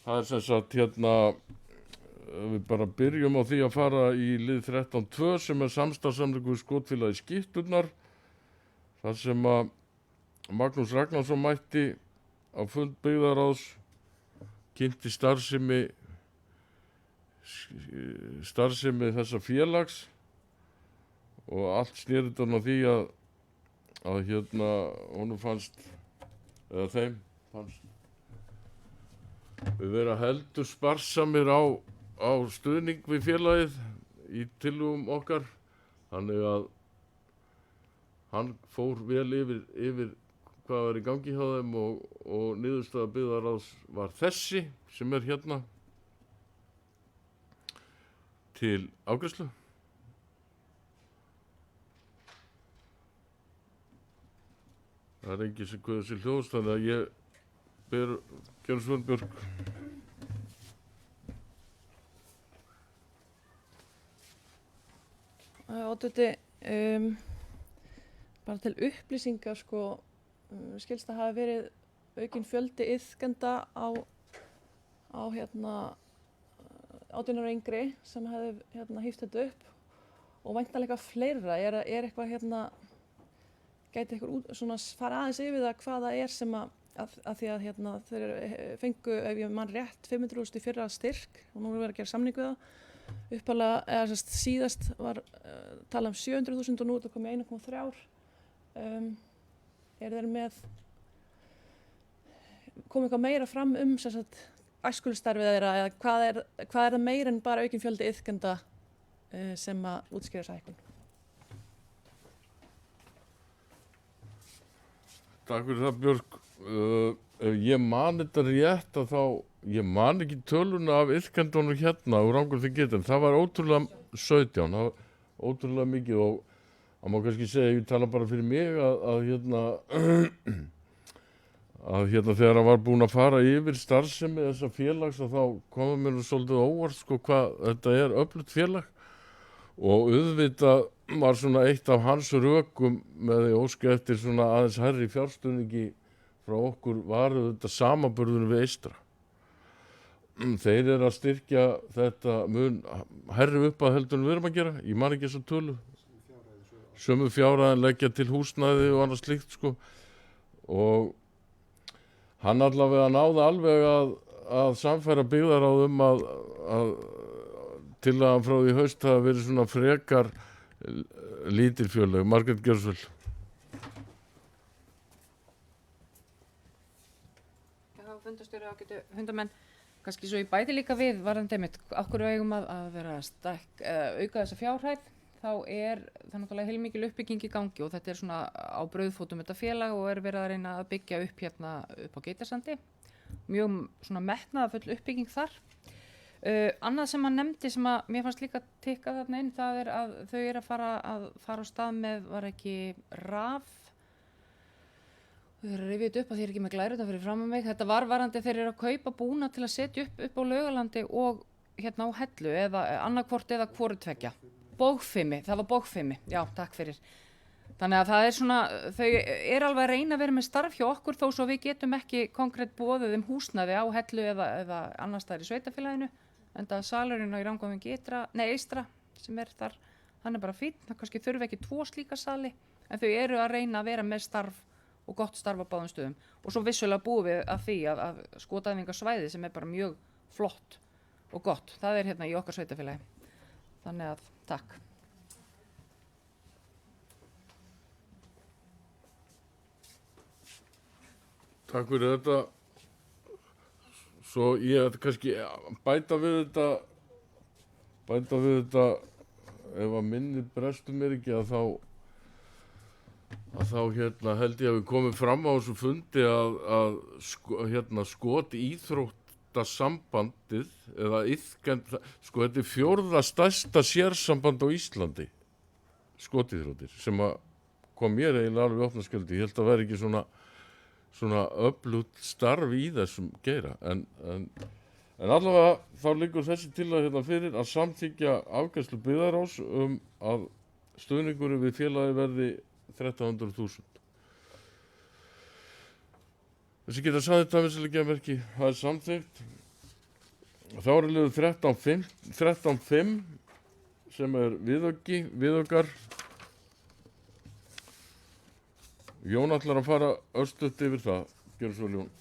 Það er sem sagt hérna, við bara byrjum á því að fara í lið 13.2 sem er samstarfssamningur við skotfélagi Skipturnar. Það sem að Magnús Ragnarsson mætti á fund byggðaráðs, kynnti starfsemi þessa félags og allt snerist á því að hérna honum fannst, eða þeim fannst við vera heldur sparsamir á stuðning við félagið í tillögum okkar, þannig að hann fór vel yfir hvað var í gangi hjá þeim og niðurstaða byggðaráðs var þessi sem er hérna til afgreiðslu. Það er enginn sem kveður sér hljóðs, þannig að ég ber Gjörn Sveinbjörg. Oddviti, bara til upplýsingar skilst að hafa verið aukinn fjöldi iðkenda á hérna 18 ára yngri sem hefði hýft þetta upp og væntanlega fleira. Er eitthvað gæti eitthvað fara aðeins yfir það hvað það er sem að því að þeir fengu, ef ég man rétt, 500.000 í fyrra styrk og nú er verið að gera samning við það. Upphaflega, eða síðast var talað 700.000 og nú er þetta komið 1,3. Er þeir með komið eitthvað meira fram æskulstarfið þeirra eða hvað er það meira en bara aukinn fjöldi iðkenda sem að útskýra þessa hækkun? Takk fyrir það, Björg. Ef ég man þetta rétt ég man ekki töluna af iðkendunum hérna úr Rangárþingi, en það var ótrúlega 17, það var ótrúlega mikið og það má kannski segja, ég tala bara fyrir mig að þegar hann var búinn að fara yfir starfsemi þessa félags þá komið mér svolítið óvart hvað þetta er öflugt félag og auðvitað var svona eitt af hans rökum með því óska eftir svona aðeins hærri fjárstuðningi frá okkur var þetta samanburðurinn við Eystra. Þeir eru að styrkja þetta mun hærri upp að heldur en við erum að gera, ég man ekki þessa tölu. Sömu fjárhæðin leggja til húsnæði og annað slíkt og hann allavega náði alveg að samfæra byggðaráð að tillagan frá því haust hafi verið svona frekar lítil félög. Margrét Gjörsvel. Já, fundastjóri ágætu fundamenn. Kannski svo ég bæti líka við varðandi einmitt, af hverju eigum að vera auka þessa fjárhæð, þá er það náttúrulega heilmikil uppbygging í gangi og þetta er svona á brauðfótum þetta félag og er verið að reyna að byggja upp hérna upp á Geitasandi. Mjög svona metnaðarfull uppbygging þar. Annað sem hann nefndi sem að mér fannst líka tikka þarna inn, það er að þau eru að fara á stað með, var ekki raf, þau eru að rifja þetta upp að því er ekki með glærita fyrir fram mig, þetta var varandi þeir eru að kaupa búna til að setja upp á Laugalandi og hérna á Hellu eða annarkvort eða hvoru tveggja. Bógfimi, það var bógfimi, já takk fyrir. Þannig að það er svona, þau er alveg að reyna að vera með starf hjá okkur þó svo við getum ekki konkrétt boðið húsnæði á Hellu eða annars staðar í sveitafélaginu. Enda salurinn á í Rangárþingi eystra sem er þar, hann er bara fínn, það kannski þurfi ekki 2 slíka sali, en þau eru að reyna að vera með starf og gott starf á báðum stöðum. Og svo vissulega búum við að því að skotæfingarsvæði sem er bara mjög flott og gott, það er hérna í okkar sveitafélagi. Þannig að takk. Takk fyrir þetta. Svo ég ætla kannski bæta við þetta ef að minni brestur mér ekki að þá hérna held ég að við komum fram á þessu fundi að skot íþróttasambandið eða iðkend, sko þetta er 4. stærsta sérsamband á Íslandi, skotíþróttir, sem að kom mér eiginlega alveg opna skjöldi. Ég held að vera ekki svona öflugt starf í þessum geira, en allavega þá liggur þessi tillaga hérna fyrir að samþykkja afgreiðslu byggðarráðs að stuðningur við félagi verði 1300.000. Þessi geta samþykkt tæmislega merki, það er samþykkt. Þá er liður 13.5 sem er viðaukar. Jón ætlar að fara örstutt yfir það, gjörðu svo Jón.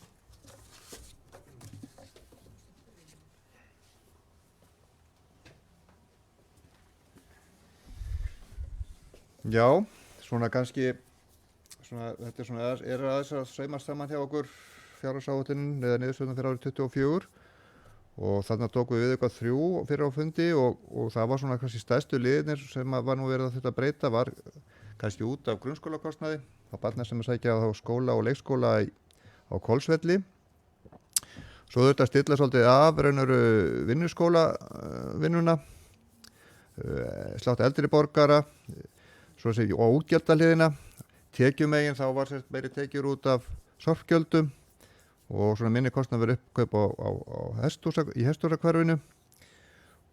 Já, svona kannski, þetta er aðeins að saumast saman hjá okkur fjárhagsáætlunin eða niðurstöðum fyrir árið 24 og þarna tókum við eitthvað 3 fyrir á fundi og það var svona kannski stærstu liðnir sem var nú verið að þetta breyta var kannski út af grunnskólakostnaði á barna sem að sækja á skóla og leikskóla á Hvolsvelli. Svo þetta stilla svolítið af raunveru vinnuna, slátt eldri borgara, svo sé og útgjaldahliðina. Tekjumegin þá var meiri tekjur út af sorpgjöldum og svona minni kostnað verið uppkaup í hesthúsakverfinu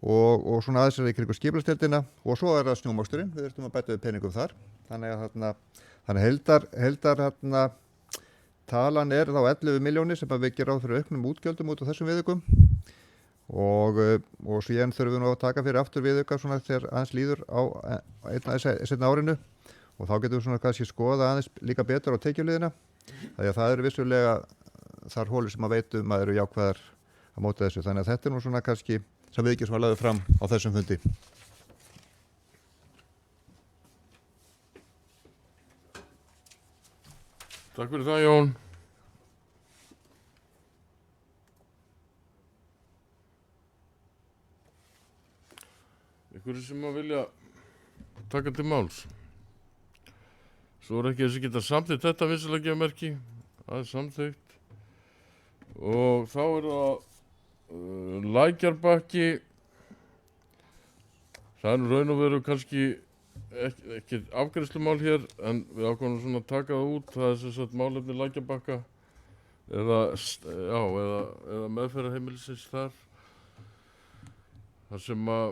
og svona aðeins í kringu skipulagsdeildina og svo er það snjómoksturinn, við þurftum að bæta við peningum þar. Þannig heildar talan er þá 11 milljónir sem að við gerum ráð fyrir auknum útgjöldum út á þessum viðaukum og síðan þurfum við nú að taka fyrir aftur viðauka svona þegar aðeins líður á seinna árinu og þá getum við svona kannski skoða aðeins líka betur á tekjuliðina. Þannig að það eru vissulega þar hólur sem að veitum að eru jákvæðar að móta þessu. Þannig að þetta er nú svona kannski sem við ekki svona lagðum fram á þessum fundi. Takk fyrir það, Jón. Einhverju sem að vilja taka til máls. Svo er ekki þessi geta samþykkt þetta vissulega merki. Það er samþykkt. Og þá er það Lækjarbakki. Það er raun og veru kannski ekki afgreiðslumál hér en við ákvæmum svona að taka það út. Það er sem sagt málefni Lækjarbakka eða meðferðarheimilisins þar. Það sem að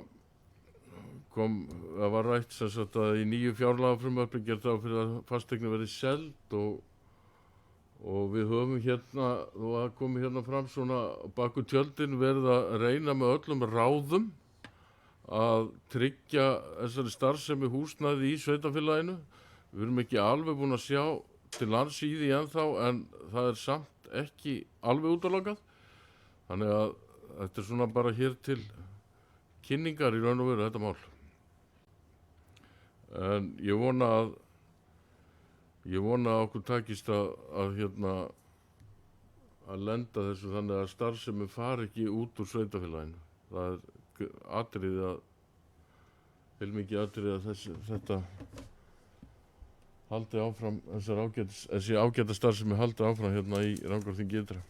það var rætt sem sagt að í nýju fjárlagafrumvarpi gert það fyrir að fasteignin verði seld og við höfum hérna, og það komi hérna fram svona baku tjöldin verið að reyna með öllum ráðum að tryggja þessari starfsemi húsnæði í sveitarfélaginu. Við erum ekki alveg búin að sjá til lands í því ennþá en það er samt samt ekki alveg útilokað. Þannig að þetta er svona bara hér til kynningar í raun og veru þetta mál. En ég vona að okkur takist að lenda þessu þannig að starfsemi fari ekki út úr sveitarfélaginu. Það er atriði heilmikið atriði að þetta haldi áfram, þessi ágæta starfsemi haldi áfram hérna í Rangárþingi ytra.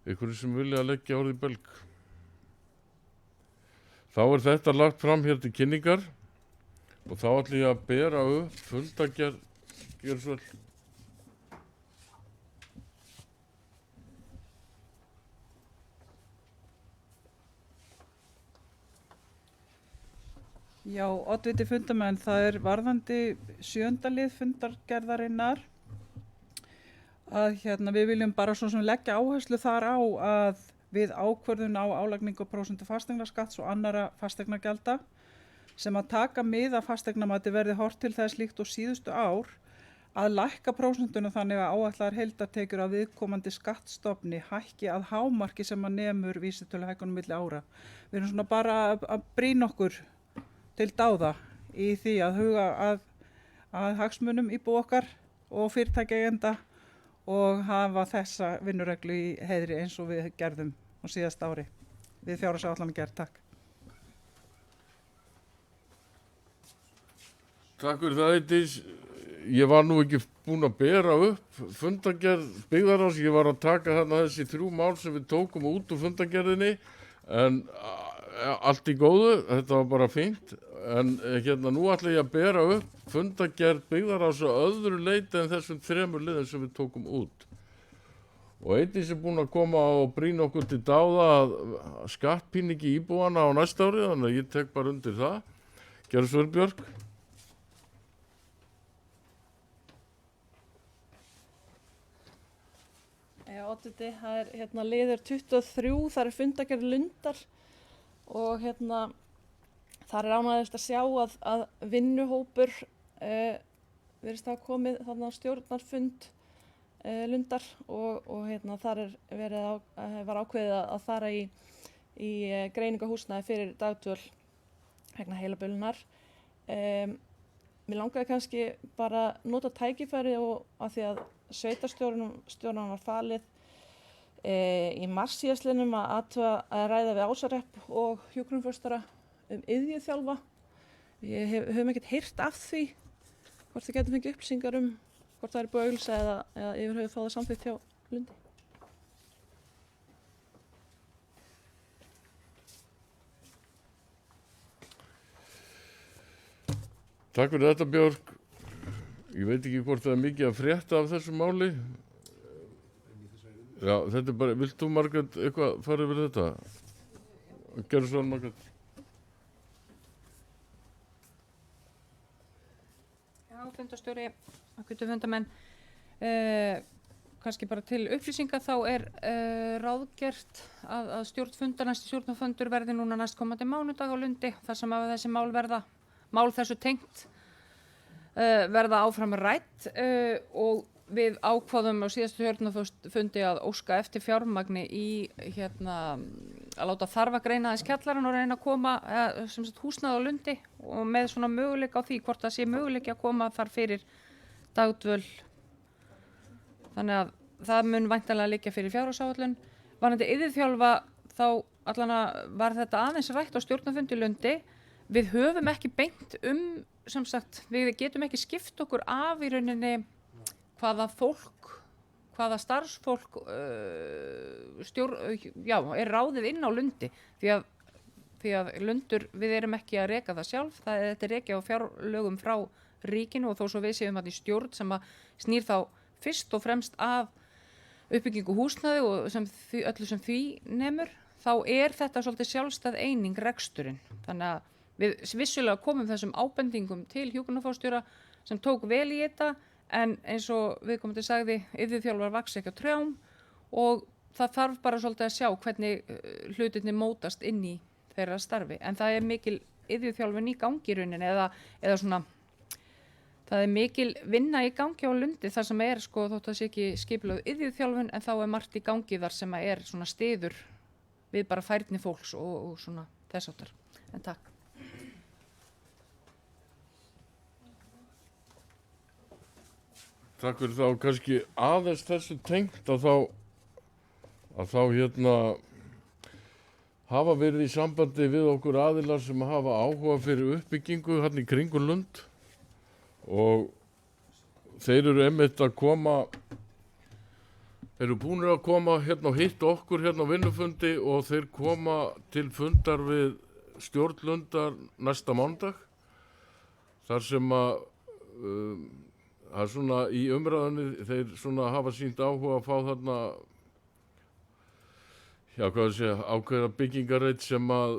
Einhverjum sem vilja að leggja orðið í belg. Þá er þetta lagt fram hér til kynningar og þá ætlum ég að bera upp fundargerð, gjörðu svo vel. Já, oddviti fundamenn, það er varðandi 7. lið fundargerðarinnar að við viljum bara svo sem leggja áherslu þar á að við ákvörðun á álagningu prósentu fasteignaskatts og annara fasteignagjalda sem að taka mið af fasteignamati verði horft til þess líkt og síðustu ár að lækka prósentuna þannig að áætlaðar heildartekjur af viðkomandi skattstofni hækki að hámarki sem að nemur vísitöluhækkunum milli ára. Við erum svona bara að brýna okkur til dáða í því að huga að hagsmunum íbúa okkar og fyrirtækjaeigenda og hafa þessa vinnureglu í heiðri eins og við gerðum á síðasta ári við fjárhagsáætlanagerð. Takk. Takk fyrir það, Eydís. Ég var nú ekki búinn að bera upp fundargerð byggðarráðs. Ég var að taka þarna þessi 3 mál sem við tókum út úr fundargerðinni en allt í góðu, þetta var bara fínt. En nú ætla ég að bera upp fundargerð byggðarráðs á öðru leyti en þessum 3 liðum sem við tókum út. Og Eydís er búin að koma og brýna okkur til dáða að skattpíningi íbúana á næsta ári, þannig að ég tek bara undir það. Gjörðu svo vel, Björk. Já, oddviti, það er liður 23, það er fundargerð Lundar og þar er ánægðist að sjá að vinnuhópur virðist hafa komið þarna á stjórnarfund Lundar og þar var ákveðið að fara í greiningu á húsnæði fyrir dagdvöl vegna heilabölunar. Mér langaði kannski bara nota tækifæri og að því að sveitarstjórnum var falið í mars síðastliðnum að ræða við Ásarepp og hjúkrunarforstjóra iðjuþjálfa. Við höfum ekkert heyrt af því hvort þið getum fengið upplýsingar hvort það er búið að auglýsa eða yfir höfuð fá það samþykkt hjá Lundi. Takk fyrir þetta, Björk. Ég veit ekki hvort það er mikið að frétta af þessu máli. Já, þetta er bara, vilt þú, Margrét, eitthvað fara yfir þetta? Gerðu svo, Margrét. Já, fundarstjóri, ákveðtu fundamenn. Kannski bara til upplýsinga þá er ráðgert að næsti stjórnarfundur verði núna næstkomandi mánudag á Lundi þar sem að þessi mál þessu tengt verða áfram rædd og við ákváðum á síðastu stjórnarfundi að óska eftir fjármagni í að láta þarfagreina þess kjallarann og reyna að koma húsnæði á Lundi og með svona möguleika á því hvort það sé möguleiki að koma þar fyrir dagdvöl. Þannig að það mun væntanlega liggja fyrir fjárhagsáætlun. Varðandi iðjuþjálfa þá allana var þetta aðeins rætt á stjórnarfundi í Lundi. Við höfum ekki beint við getum ekki skipt okkur af í rauninni hvaða starfsfólk er ráðið inn á Lundi því að Lundur, við erum ekki að reka það sjálf, þetta er rekið á fjárlögum frá ríkinu og þó svo við séum að í stjórn sem að snýr þá fyrst og fremst af uppbyggingu húsnæði og öllu sem því nemur, þá er þetta svolítið sjálfstæð eining reksturinn. Þannig að við vissulega komum þessum ábendingum til hjúkrunarforstjóra sem tók vel í þetta en eins og viðkomandi sagði, iðjuþjálfar vaxa ekki á trjám og það þarf bara svolítið að sjá hvernig hlutirnir mótast inn í þeirra starfi. En það er mikil iðjuþjálfun í gangi í rauninni eða svona Það er mikil vinna í gangi á Lundi þar sem er sko þótt það sé ekki skipulögð iðjuþjálfun en þá er margt í gangi þar sem er svona stiður við bara færni fólks og svona þess áttar. En takk. Takk fyrir þá kannski aðeins þessu tengt að þá hafa verið í sambandi við okkur aðilar sem hafa áhuga fyrir uppbyggingu hérna í kringum Lund og þeir eru einmitt að koma, þeir eru búnir að koma hérna og hitta okkur hérna á vinnufundi og þeir koma til fundar við stjórn Lundar næsta mánudag þar sem að það er svona í umræðunni, þeir svona hafa sýnt áhuga að fá þarna ákveðna byggingarreit sem að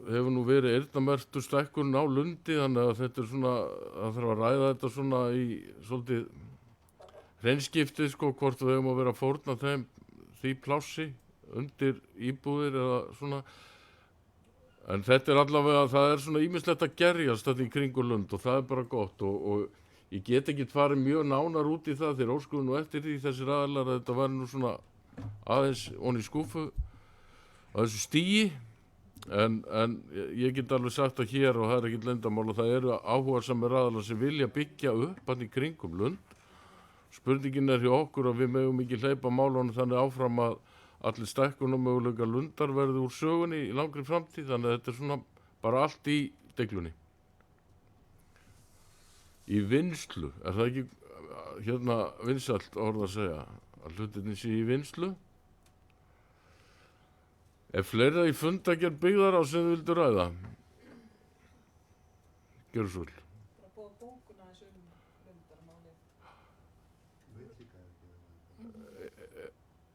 hefur nú verið eyrnamerktu stækkun á Lundi þannig að þetta er svona, það þarf að ræða þetta svona í svolítið hreinskiptið sko, hvort við hefum að vera að fórna því plássi undir íbúðir eða svona. En þetta er allavega, það er svona ýmislegt að gerjast þetta í kringu Lund og það er bara gott og ég get ekki farið mjög nánar út í það þegar óskuðu nú eftir því þessir aðilar að þetta var nú svona aðeins onni í skúfu á þessu stigi en ég get alveg sagt að hér og það er ekkert leyndarmál og það eru áhugasamir aðilar sem vilja byggja upp hann í kringum Lund. Spurningin er hjá okkur að við megum ekki hleypa málunum þannig áfram að allir stækkunum möguleika Lundar verði úr sögunni í langri framtíð þannig að þetta er svona bara allt í deglunni. Í vinnslu, er það ekki vinsælt orð að segja að hlutinni sé í vinnslu? Er fleira í fundargerð byggðar á sem þið vildu ræða? Gjörðu svo vel.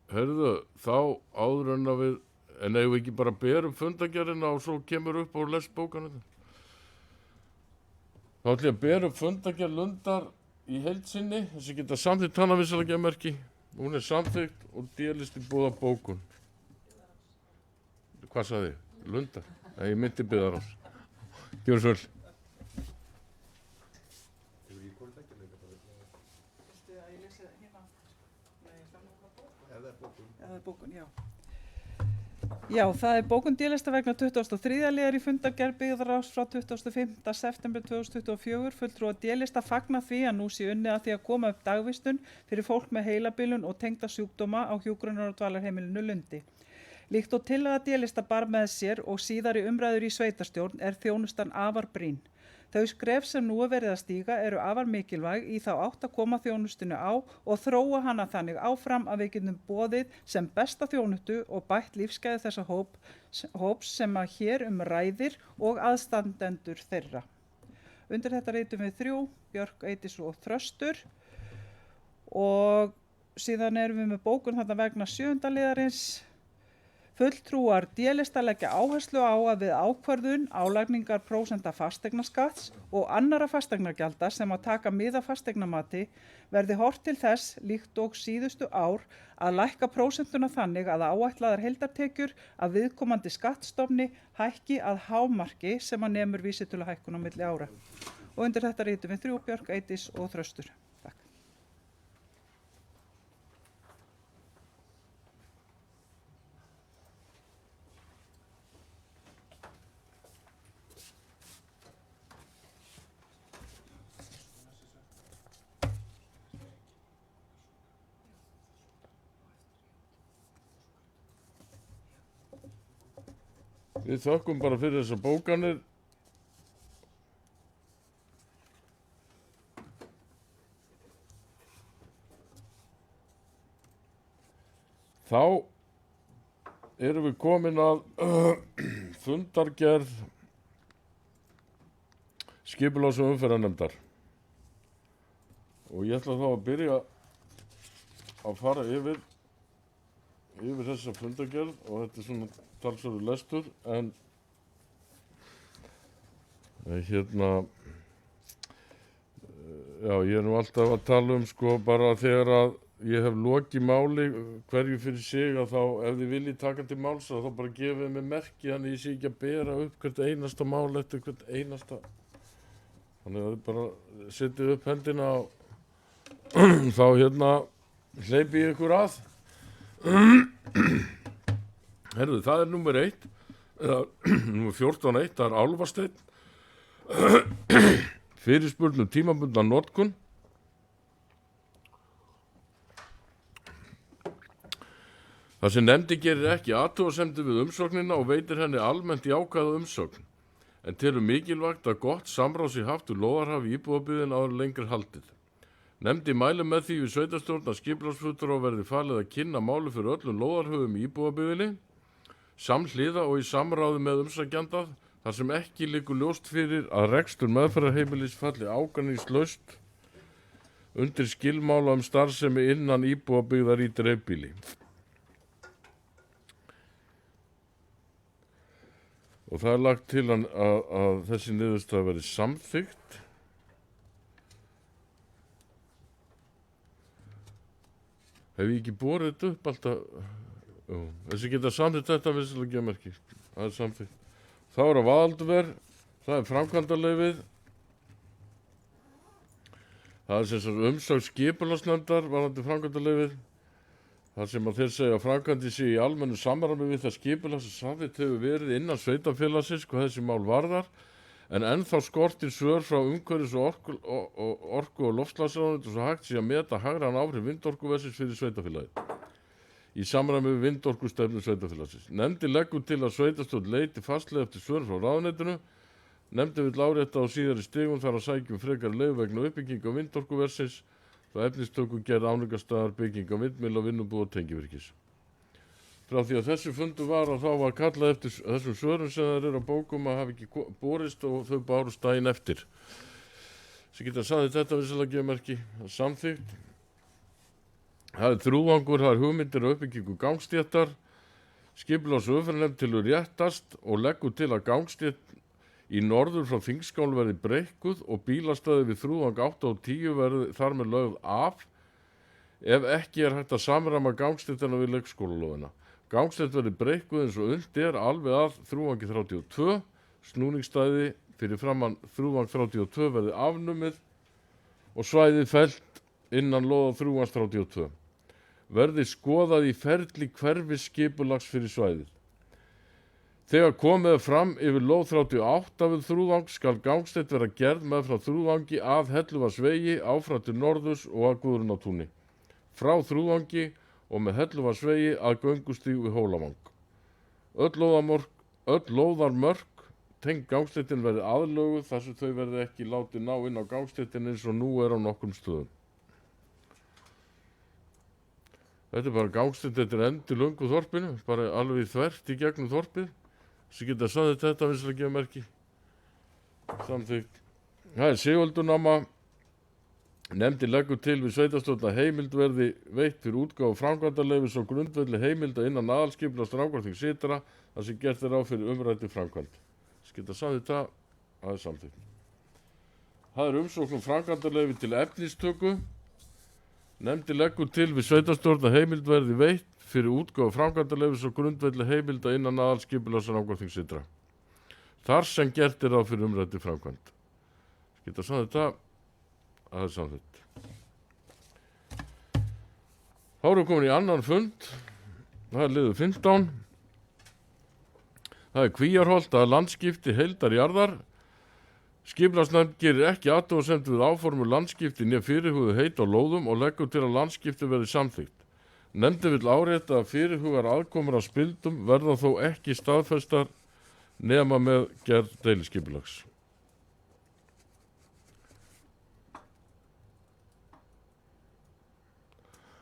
Heyrðu, þá áður en að við, en eigum við ekki bara berum fundargerðina og svo kemur upp og les bókana þetta? Þá ætlum ég að bera upp fundargerð Lundar í heild sinni, þessi geta samþykkt hana vissalega merki. Hún er samþykkt og délist í bóða bókun. Hvað sagði ég? Lundar? Nei, ég myndi Byggðarás. Gjörðu svo vel. Já, það er bókun délista vegna 23. liðar í fundargerð Byggðarás frá 25. september 2024. Fulltrúar délista fagna því að nú sé unnið að því að koma upp dagvistun fyrir fólk með heilabilun og tengda sjúkdóma á hjúkrunar- og dvalarheimilinu Lundi. Líkt og tillaga délista bar með sér og síðari umræður í sveitarstjórn er þjónustan afar brýn. Þau skref sem nú er verið að stíga eru afar mikilvæg í þá átt að koma þjónustinu á og þróa hana þannig áfram að við getum boðið sem besta þjónustu og bætt lífsgæði þessa hóps sem að hér ræðir og aðstandendur þeirra. Undir þetta ritum við 3, Björk, Eydís og Þröstur og síðan erum við með bókun þarna vegna 7. liðarins. Fulltrúar délista leggja áherslu á að við ákvörðun álagningar prósenta fasteignaskatts og annara fasteignagjalda sem að taka mið af fasteignamati verði horft til þess, líkt og síðustu ár, að lækka prósentuna þannig að áætlaðar heildartekjur af viðkomandi skattstofni hækki að hámarki sem að nemur vísitöluhækkun á milli ára. Og undir þetta ritum við 3, Björk, Eydís og Þröstur. Takk. Við þökkum bara fyrir þessar bókanir. Þá erum við komin að fundargerð skipulags- og umferðarnefndar. Og ég ætla þá að byrja að fara yfir þessa fundargerð og þetta er svona talsverður lestur en já, ég er nú alltaf að tala sko bara þegar að ég hef lokið máli hverju fyrir sig að þá ef þið viljið taka til máls þá bara gefið mér merki þannig ég sé ekki að bera upp hvert einasta mál eftir hvert einasta Þannig að þið bara setjið upp hendina og þá hleypi ég ykkur að. Herðu, það er númer 1, númer 14.1, það er Álfasteinn. Fyrirspurn tímabundna notkun. Það sem nefndi gerir ekki athugasemdir við umsóknina og veitir henni almennt jákvæða umsögn, en telur mikilvægt að gott samráð sé haft við lóðarhafi íbúðabyggðin áður en lengri haldið. Nefndi mæli með því við sveitarstjórn að skipulagsfulltrúa verði falið að kynna máli fyrir öllum lóðarhöfum í íbúðabyggðinni, samhliða og í samráði með umsækjanda, þar sem ekki liggur ljóst fyrir að rekstur meðferðarheimilis falli ágreiningslaust undir skilmála starfsemi innan íbúðabyggðar í dreifbýli. Og það er lagt til að þessi niðurstaða verði samþykkt. Hef ég ekki borið þetta upp alltaf? Jú, þessi geta samþykkt þetta vissilega merki. Það er samþykkt. Þá er að Vaðaldver, það er framkvæmdarleyfið. Það er sem sagt umsögn skipulagsnefndar varðandi framkvæmdarleyfið. Það sem að þeir segja að framkvæmdi sé í almennu samræmi við það skipulag sem samþykkt hefur verið innan sveitarfélagsins hvað þessi mál varðar, en ennþá skortir svör frá umhverfis- og orku- og loftslagsráðuneytinu svo hægt sé að meta hagræðan áhrif vindorkuversins fyrir sveitarfélagið í samræmi við vindorkustefnu sveitarfélagsins. Nefndin leggur til að sveitarstjórn leiti fastlega eftir svör frá ráðuneytinu. Nefndin vill árétta á síðari stigum þar að sækjum frekar leyfi vegna uppbygginga vindorkuversins, efnistöku gerð áningarstaðar, bygginga vindmylla, vinnubúð og tengivirkis. Frá því að þessu fundu var að þá var kallað eftir þessum svörum sem það eru á bókum að hafa ekki borist og þau bárust daginn eftir. Sem geta sagði þetta vissilega gefumerki, samþykkt. Það er þrúðvangur, það er hugmyndir og uppbyggingu gangstéttar. Skipulags- og umferðarnefnd telur réttast og leggur til að gangstétt í norður frá Þingskál verði breikkuð og bílastæði við Þrúðvang 8 og 10 verði þar með lögð af ef ekki er hægt að samræma gangstéttina við leikskólalóðina. Gangstétt verði breikkuð eins og unnt er alveg að Þrúðvangi 32, snúningsstæði fyrir framann Þrúðvang 32 verði afnumið og svæðið fellt innan lóða Þrúðvangs 32. Verði skoðað í ferli hverfisskipulags fyrir svæðið. Þegar komið er fram yfir lóð 38 við Þrúðvang skal gangstétt vera gerð með frá Þrúðvangi að Helluvarsvegi áfram til norðurs og að Guðrúnartúni, frá Þrúðvangi og með Helluvarsvegi að göngustíg við Hólavang. Öll lóðarmörk tengd gangstéttin verði aðlöguð þar sem þau verði ekki látið ná inn á gangstéttin eins og nú er á nokkrum stöðum. Þetta er bara gangstétt, þetta er endi löngu þorpinu, bara alveg þvert í gegnum þorpið. Sem geta sagði þetta vissilega gefumerki. Samþykkt. Það er Sigöldunáma. Nefndin leggur til við sveitarstjórn að heimild verði veitt fyrir útgáfu framkvæmdarleyfis og grundvelli heimilda innan aðalskipulags Rangárþings ytra þar sem gert er ráð fyrir umræddri framkvæmd. Sem geta sagði þetta, það er samþykkt. Það er umsókn framkvæmdarleyfi til efnistöku. Nefndin leggur til við sveitarstjórn að heimild verði veitt fyrir útgáfu framkvæmdarleyfis og grundvelli heimilda innan aðalskipulags Rangárþings ytra. Þar sem gert er ráð fyrir umræddri framkvæmd. Geta sagði þetta, það er samþykkt. Þá erum við komin í annan fund. Það er liður 15. Það er Kvíarholt að landskipti heildarjarðar. Skipulagsnefnd gerir ekki athugasemd við áformu landskipti né fyrirhuguðu heit á lóðum og leggur til að landskipti verði samþykkt. Nefndin vill árétta að fyrirhugar aðkomur að spildum verða þó ekki staðfestar nema með gerð deiliskipulags.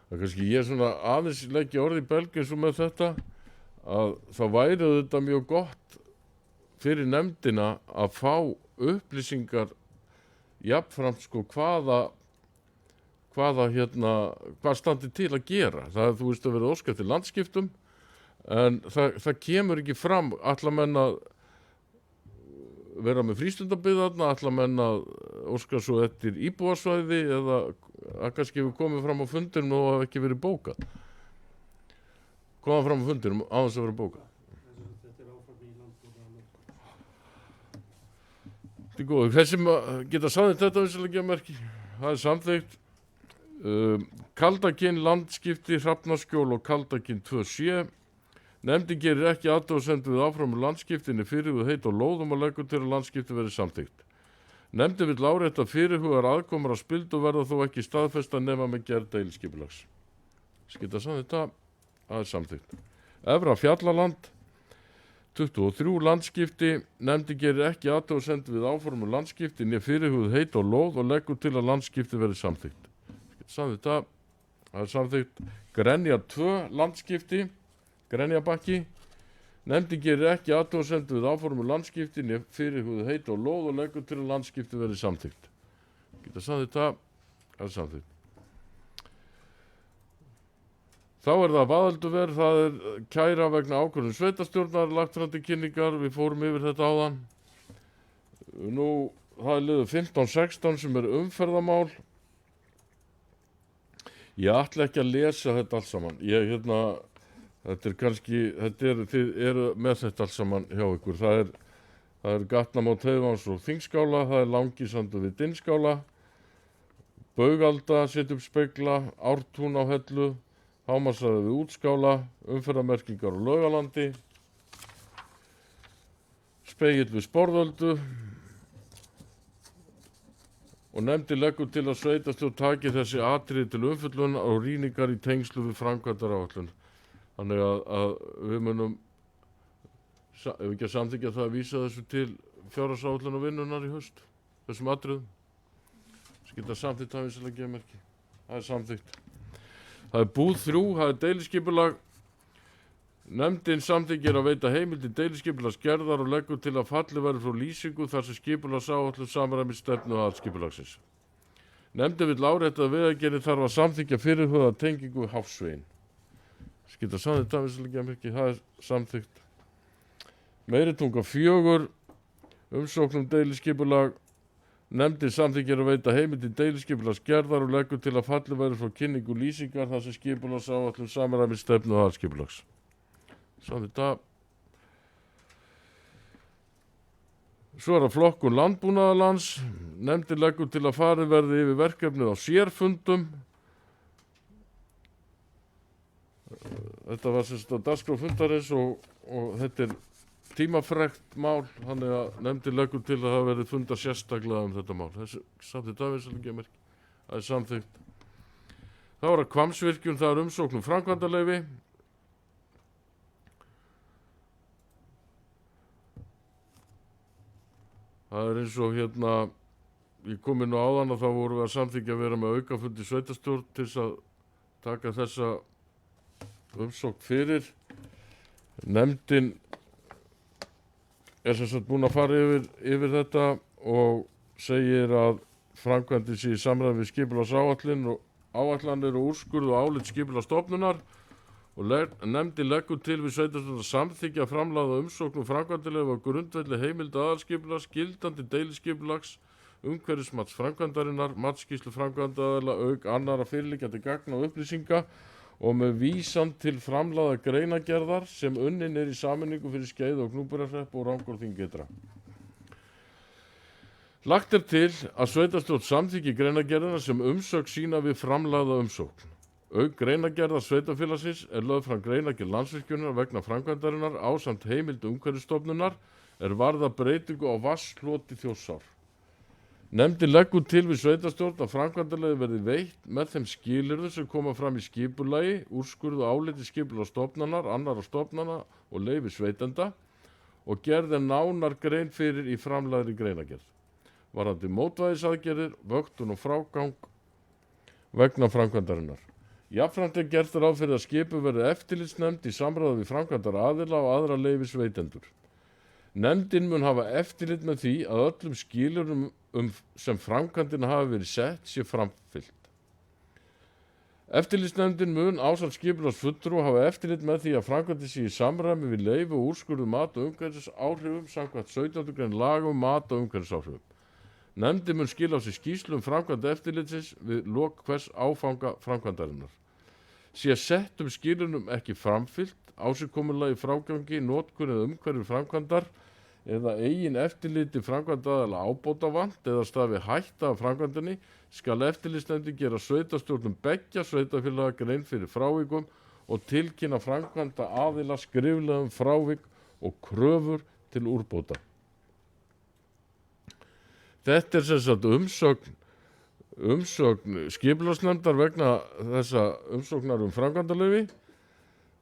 Það er kannski ég svona aðeins leggja orði í belg eins og með þetta að það væri þetta mjög gott fyrir nefndina að fá upplýsingar jafnframt sko hvað standi til að gera. Það er þú veist að vera óskað til landskiptum en það kemur ekki fram ætla menn að vera með frístundabyggðarna, ætla menn að óska svo eftir íbúasvæði eða að kannski við komum fram á fundinum og hafa ekki verið bókað. Koma fram á fundinum á þess að vera bókað. Þetta er góð. Þeir sem geta samþykkt þetta vinsamlega gefa merki. Það er samþykkt. Kaldakinn, landskipti, Hrafnaskjól og Kaldakinn 2C. Nefndin gerir ekki athugasemd við áfram landskiptinni fyrirhugað heit og lóðum og leggur til að landskipti verði samþykkt. Nefndin vill árétta fyrirhugaðar aðkomur að Spildu verða þó ekki staðfesta nema með gerð deiliskipulags. Skita samþykkt það er samþykkt. Efra Fjallaland 23 landskipti. Nefndin gerir ekki athugasemd við áformum landskiptinni fyrirhugað heit og lóð og leggur til að landskipti verði samþykkt. Skita samþykkt það er samþykkt. Grenja 2 landskipti. Grenjabakki. Nefndin gerir ekki athugasemd við áformum landskiptinni fyrirhugað heit og lóð og leggur til að landskipti verði samþykkt. Geta samþykkt það er samþykkt. Þá er það Vaðalduver, það er kæra vegna ákvörðun sveitarstjórnar lagt fram til kynningar, við fórum yfir þetta áðan. Nú, það er liður 15-16 sem er umferðamál. Ég ætla ekki að lesa þetta allt saman. Þetta er kannski, þið eru með þetta alls saman hjá ykkur. Það er gatnamót Heiðváns og Þingskála, það er Langisandur við Dinnskála, Baugalda, setja upp spegla, Ártún á Hellu, Hámarsaði við Útskála, umferðarmerkingar á Laugalandi, Spegill við Sporðöldu og nefndin leggur til að sveitarstjórn taki þessi atriði til umfjöllunar og rýningar í tengslu við framkvæmdaráætlun. Þannig að við munum, ef ekki að samþykkja það að vísa þessu til fjárhagsáætlunar og vinnunar í haust, þessum atriðum. Skylda samþykkt það vinsamlega gefa merki. Það er samþykkt. Það er búð 3, það er deiliskipulag. Nefndin samþykkir að veita heimild til deiliskipulagsgerðar og leggur til að falli verði frá lýsingu þar sem skipulagsáætlun samræmist stefnu aðalskipulagsins. Nefndin vill árétta að Vegagerðin þarf að samþykkja fyrirhugaða tengingu við Hafsveginn. Skylda samþykkt það vinsamlega gefa merki. Það er samþykkt. Meiritunga 4, umsóknum deiliskipulag. Nefndin samþykkir að veita heimild til deiliskipulagsgerðar og leggur til að falli verði frá kynningu lýsingar þar sem skipulagsáætlun samræmist stefnu aðalskipulags. Samþykkt það. Svo er það flokkun landbúnaðarlands. Nefndin leggur til að farið verði yfir verkefnið á sérfundum. Þetta var sem sagt á dagskrá fundarins og þetta er tímafrekt mál, þannig að nefndin leggur til að það verði funda sérstaklega þetta mál. Þessi samþykkt aðvinnslega gefa merki. Það er samþykkt. Þá er það Hvammsvirkjun, það er umsóknum framkvæmdaleyfi. Það er eins og ég kom inn á áðan og þá vorum við að samþykkja að vera með aukafundi sveitarstjórn til þess að taka þessa umsókn fyrir. Nefndin er sem sagt búin að fara yfir þetta og segir að framkvæmdin sé í samræmi við skipulagsáætlanir og úrskurð og álit skipulagsstofnunar og nefndin leggur til við sveitarstjórn að samþykkja framlagða umsóknum framkvæmdaleyfa á grundvelli heimild aðalskipulags, gildandi deiliskipulags, umhverfismats framkvæmdarinnar, matsskýrslu framkvæmdaaðila auk annarra fyrirliggjandi gagna og upplýsinga og með vísan til framlagða greinagerðar sem unnin er í sameiningu fyrir Skeið- og Gnúpverjahrepp og Rangárþing ytra. Lagt er til að sveitarstjórn samþykki greinagerðina sem umsögn sína við framlagða umsókn. Auk greinagerðar sveitarfélagsins er lögð fram greinagerð Landsvirkjunar vegna framkvæmdarinnar ásamt heimild umhverfisstofnunar er varða breytingu á vatnshloti Þjórsár. Nefndin leggur til við sveitarstjórn að framkvæmdaleyfi verði veitt með þeim skilyrðum sem koma fram í skipulagi, úrskurðu áliti skipulagsstofnunar, annarra stofnana og leyfi sveitenda og gerð nánar grein fyrir í framlagðri greinagerð. Varðandi mótvægisaðgerðir, vöktun og frágang vegna framkvæmdarinnar. Jafnframt er gert ráð fyrir að skipuð verði eftirlitsnefnd í samráði við framkvæmdaraðila og aðra leyfisveitendur. Nefndin mun hafa eftirlit með því að öllum skilyrðum sem framkvæmdina hafi verið sett sé framfylgt. Eftirlitsnefndin mun ásamt skipulagsfulltrúa hafa eftirlit með því að framkvæmdin sé í samræmi við leyfi og úrskurðu mat og umhverfisáhrifum samkvæmt 17. grein laga um mat og umhverfisáhrifum. Nefndin mun skila á sig skýrslu framkvæmd eftirlitsins við lok hvers áfanga framkvæmdarinnar. Sé settum skilyrðum ekki framfylgt, ásigkomulagi frágangi, notkun eða umhverfi framkvæmdar eða eigin eftirliti framkvæmdaraðila ábótavant eða stafi hætta af framkvæmdinni skal eftirlitsnefndin gera sveitarstjórnum beggja sveitarfélaga grein fyrir frávikum og tilkynna framkvæmda aðila skriflega frávik og kröfur til úrbóta. Þetta sem sagt umsögn skipulagsnefndar vegna þessa umsóknar framkvæmdaleyfi,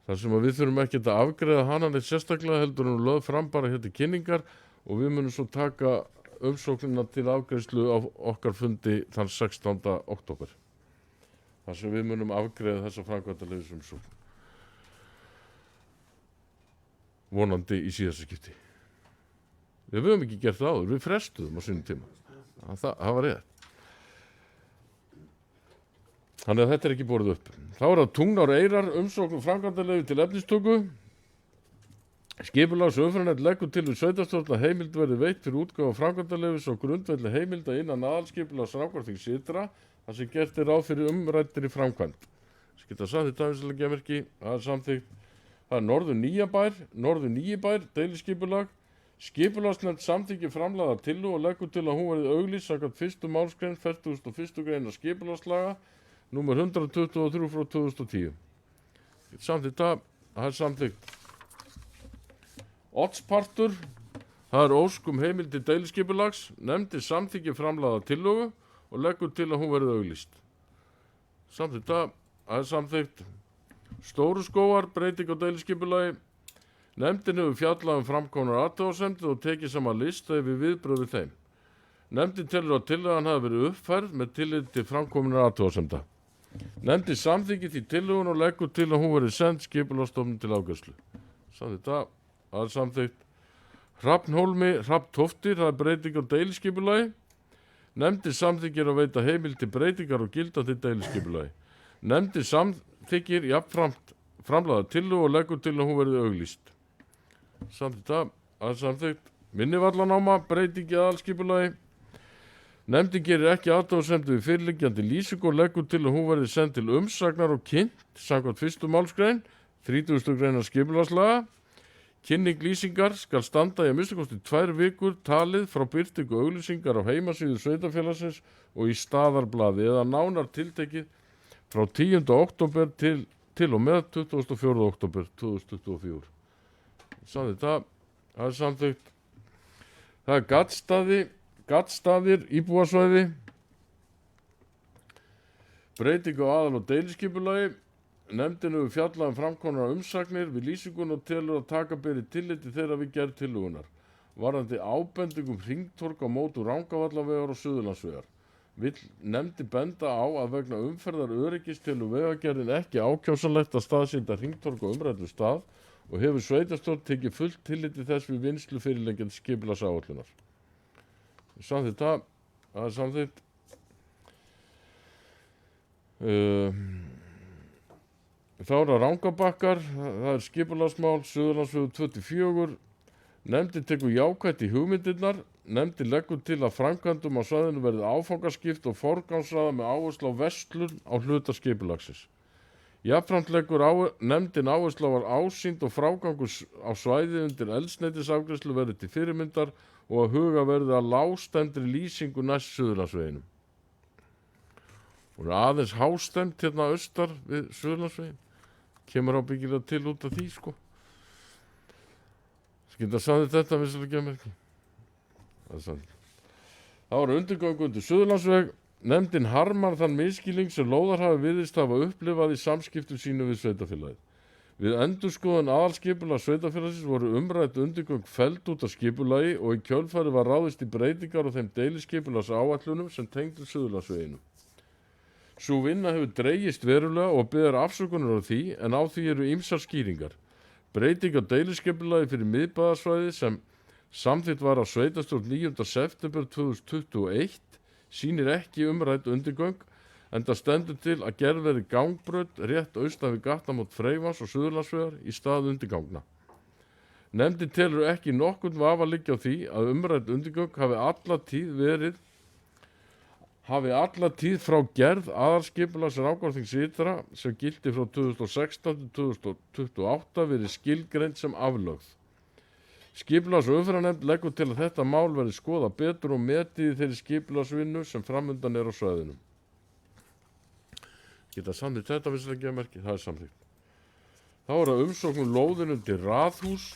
þar sem við þurfum ekkert að afgreiða hana neitt sérstaklega, heldur hún lögð fram bara hérna kynningar og við munum svo taka umsóknina til afgreiðslu á okkar fundi þann 16. október. Þar sem við munum afgreiða þessa framkvæmdaleyfisumsókn. Vonandi í síðasta skipti. Við höfum ekki gert það áður, við frestuðum á sínum tíma. Það var rétt. Þannig að þetta er ekki borið upp. Þá er það Tungnáreyrar umsókn framkvæmdaleyfi til efnistöku. Skipulags- og umferðarnefnd leggur til við sveitarstjórn að heimild verði veitt fyrir útgáfu framkvæmdaleyfis á grundvelli heimilda innan aðalskipulags Rangárþings ytra, þar sem gert er ráð fyrir umræddri framkvæmd. Þess geta sagt þetta aðeinslega gemerki, það er samþykkt. Það er Norður Nýjibær, deiliskipulag. Skipulagsnefnd samþykkir framlagða tillögu og leggur til að hún verði auglýst samkvæmt 1. málsgrein 41. grein skipulagslaga númer 123 frá 2010. Samþykkt það er samþykkt. Oddspartur, það er ósk heimildi deiliskipulags, nefndi samþykkir framlagða tillögu og leggur til að hún verði auglýst. Samþykkt það er samþykkt. Stóruskógar, breyting á deiliskipulagi. Nefndin hefur fjallað framkomnar athugasemdir og tekið saman lista yfir viðbrögð við þeim. Nefndin telur að tillagan hafi verið uppfærð með tilliti til framkomnar athugasemda. Nefndin samþykkir því tillögun og leggur til að hún verði send Skipulagsstofnun til afgreiðslu. Samþykkt það er samþykkt. Hrafnhólmi, Hrafntóftir, það er breyting á deiliskipulagi. Nefndin samþykkir að veita heimild til breytingar og gildandi deiliskipulagi. Nefndin samþykkir jafnframt framlagða tillögu og leggur til að hún verði auglýst. Samþykkt það er samþykkt. Minnivallanáma, breyting í aðalskipulagi. Nefndin gerir ekki athugasemdir við fyrirliggjandi lýsingu og leggur til að hún verði send til umsagnar og kynnt samkvæmt 1. málsgrein 30. grein skipulagslaga. Kynning lýsingar skal standa í að minnsta kosti 2 vikur talið frá birtingu auglýsingar á heimasíðu sveitarfélagsins og í staðarblaði eða nánar tiltekið frá 10. október til og með 24. október 2024. Samþykkt það er samþykkt. Það er Gaddstaðir, íbúasvæði. Breyting á aðal- og deiliskipulagi. Nefndin hefur fjallað framkomnar umsagnir við lýsingun og telur að taka beri tilliti þeirra við gerð tillögunar. Varðandi ábendingum hringtorg á móti Rangárvallavegar og Suðurlandsvegar. Vill nefndin benda á að vegna umferðar öryggis telur vegagerðin ekki ákjósanlegt að staðsetja hringtorg á umræddu stað og hefur sveitarstjórn tekið fullt tilliti þess við vinnslu fyrirliggjandi skipulagsáætlunar. Samþykkt það er samþykkt. Þá er það Rangabakkar, það er skipulagsmál, Suðurlandsvegur 24. Nefndin tekur jákvætt í hugmyndirnar. Nefndin leggur til að framkvæmdum á svæðinu verði áfangaskipt og forgangsraða með áherslu á verslun á hluta skipulagsins. Jafnframt leggur nefndin áherslu á ásýnd og frágangur á svæði undir eldsneytisafgreiðslu verði til fyrirmyndar og að huga verði að lágstemmdri lýsingu næst Suðurlandsveginum. Og aðeins hástemmd hérna austar við Suðurlandsvegin. Kemur ábyggilega til út af því, sko. Það geta sagði þetta vissulega gemerki. Það er sann. Það voru undirgöngu undir Suðurlandsveg. Nefndin harmar þann misskilning sem lóðar hafi virðist hafa upplifað í samskiptum sínu við sveitarfélagið. Við endurskoðun aðalskipulags sveitarfélagsins voru umrædd undirgöng felld út af skipulagi og í kjölfari var ráðist í breytingar á þeim deiliskipulags áætlunum sem tengdu Suðurlandsveginum. Sú vinna hefur dregist verulega og biður afsökunar á því en á því eru ýmsar skýringar. Breyting á deiliskipulagi fyrir miðbæðarsvæði sem samþykkt var á sveitarstjórn 9. september 2021 sýnir ekki umrædd undirgöng enda stendur til að gerð verði gangbraut rétt austan við gatnamót Freyvans og Suðurlandsvegar í stað undirgangna. Nefndin telur ekki nokkurn vafa liggja á því að umrædd undirgöng hafi alla tíð frá gerð aðalskipulags Rangárþings ytra sem gilti frá 2016 til 2028 verið skilgreind sem aflögð. Skipulags- og umferðarnefnd leggur til að þetta mál verði skoða betur og metið í þeirri skipulagsvinnu sem framundan er á svæðinu. Geta samþykkt þetta vinstri merki, það er samþykkt. Þá er það umsókn lóðin undir raðhús.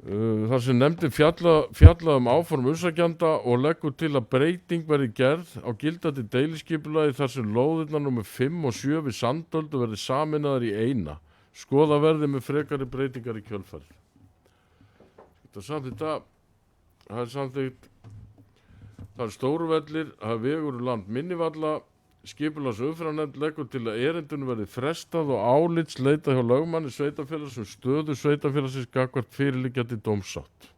Þar sem nefndin fjalla áform umsækjanda og leggur til að breyting verði gerð á gildandi deiliskipulagi þar sem lóðirnar nr. 5 og 7 við Sandöldu verði sameinaðar í eina. Skoða verði með frekari breytingar í kjölfarið. Þetta samþykkt það er samþykkt. Það er Stóruvellir, það er vegur land Minnivalla. Skipulags- og umferðarnefnd leggur til að erindinu verði frestað og álits leitað hjá lögmanni sveitarfélags um stöðu sveitarfélagsins gagnvart fyrirliggjandi dómsátt.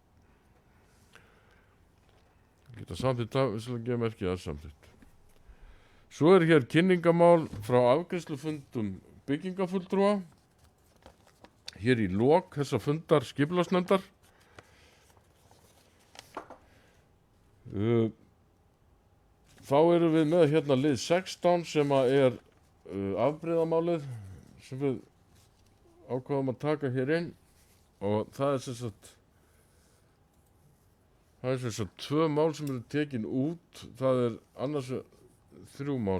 Geta samþykkt það, við slum gefa merkið að samþykkt. Svo er hér kynningamál frá afgreiðslufundum byggingafulltrúa. Hér í lok þessa fundar skipulagsnefndar. Þá erum við með hérna lið 16 sem er afbrigðamálið sem við ákváðum að taka hér inn og það er sem sagt 2 mál sem eru tekin út. Það er annars 3 mál.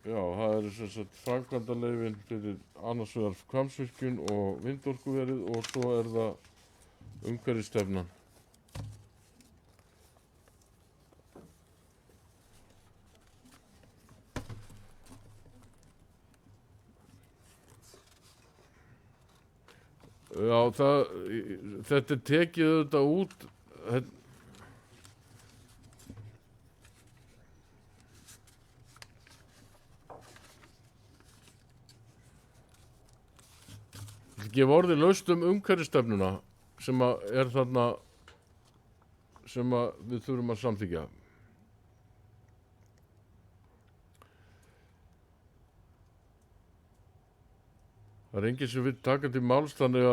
Já, það er sem sagt framkvæmdaleyfin fyrir annars vegar Hvammsvirkjun og vindorkuverið og svo er það umhverfisstefnan. Já, þetta er tekið auðvitað út. Ég orði laust umhverfisstefnuna sem er þarna sem við þurfum að samþykkja. Það er enginn sem vil taka til máls þannig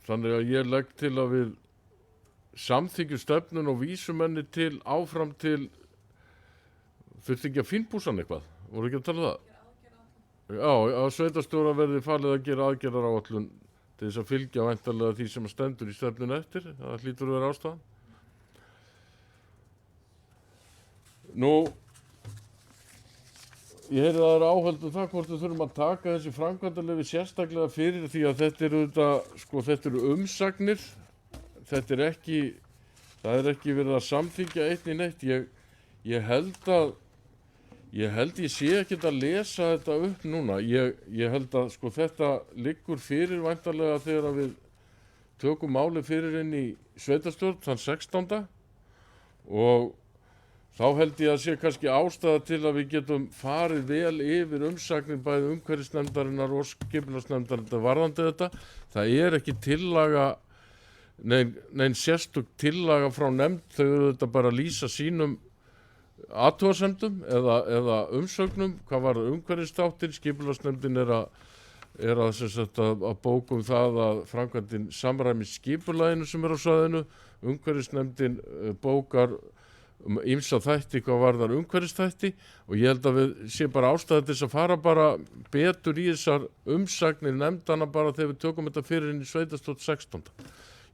að ég legg til að við samþykjum stefnun og vísum henni til áfram til þurfti ekki að fínpúsa eitthvað, voru ekki að tala það? Já, að sveitarstjóra verði falið að gera aðgerðaráætlun til þess að fylgja væntanlega því sem stendur í stefnun eftir, það hlýtur að vera ástæðan. Nú, ég heyrði að það er áhöld það hvort við þurfum að taka þessi framkvæmdaleyfi sérstaklega fyrir því að þetta eru umsagnir, það er ekki verið að samþykkja eitt í neitt. Ég held ég sé ekkert að lesa þetta upp núna. Ég held að þetta liggur fyrir væntanlega þegar við tökum máli fyrir inn í sveitarstjórn þann 16. og þá held ég að sé kannski ástæða til að við getum farið vel yfir umsagnir bæði umhverfisnefndarinnar og skipulagsnefndarinnar varðandi þetta. Það er ekki tillaga, nein sérstök tillaga frá nefnd, þau eru þetta bara að lýsa sínum athugasemdum eða umsögnum hvað var umhverfisþáttir. Skipulagsnefndin er að bóka það að framkvæmdin samræmist skipulaginu sem er á svæðinu. Umhverfisnefndin bókar ýmsa þætti hvað varðar umhverfisþætti og ég held að við sé bara ástæða til þess að fara bara betur í þessar umsagnir nefndana bara þegar við tökum þetta fyrir inn í sveitarstjórn 16.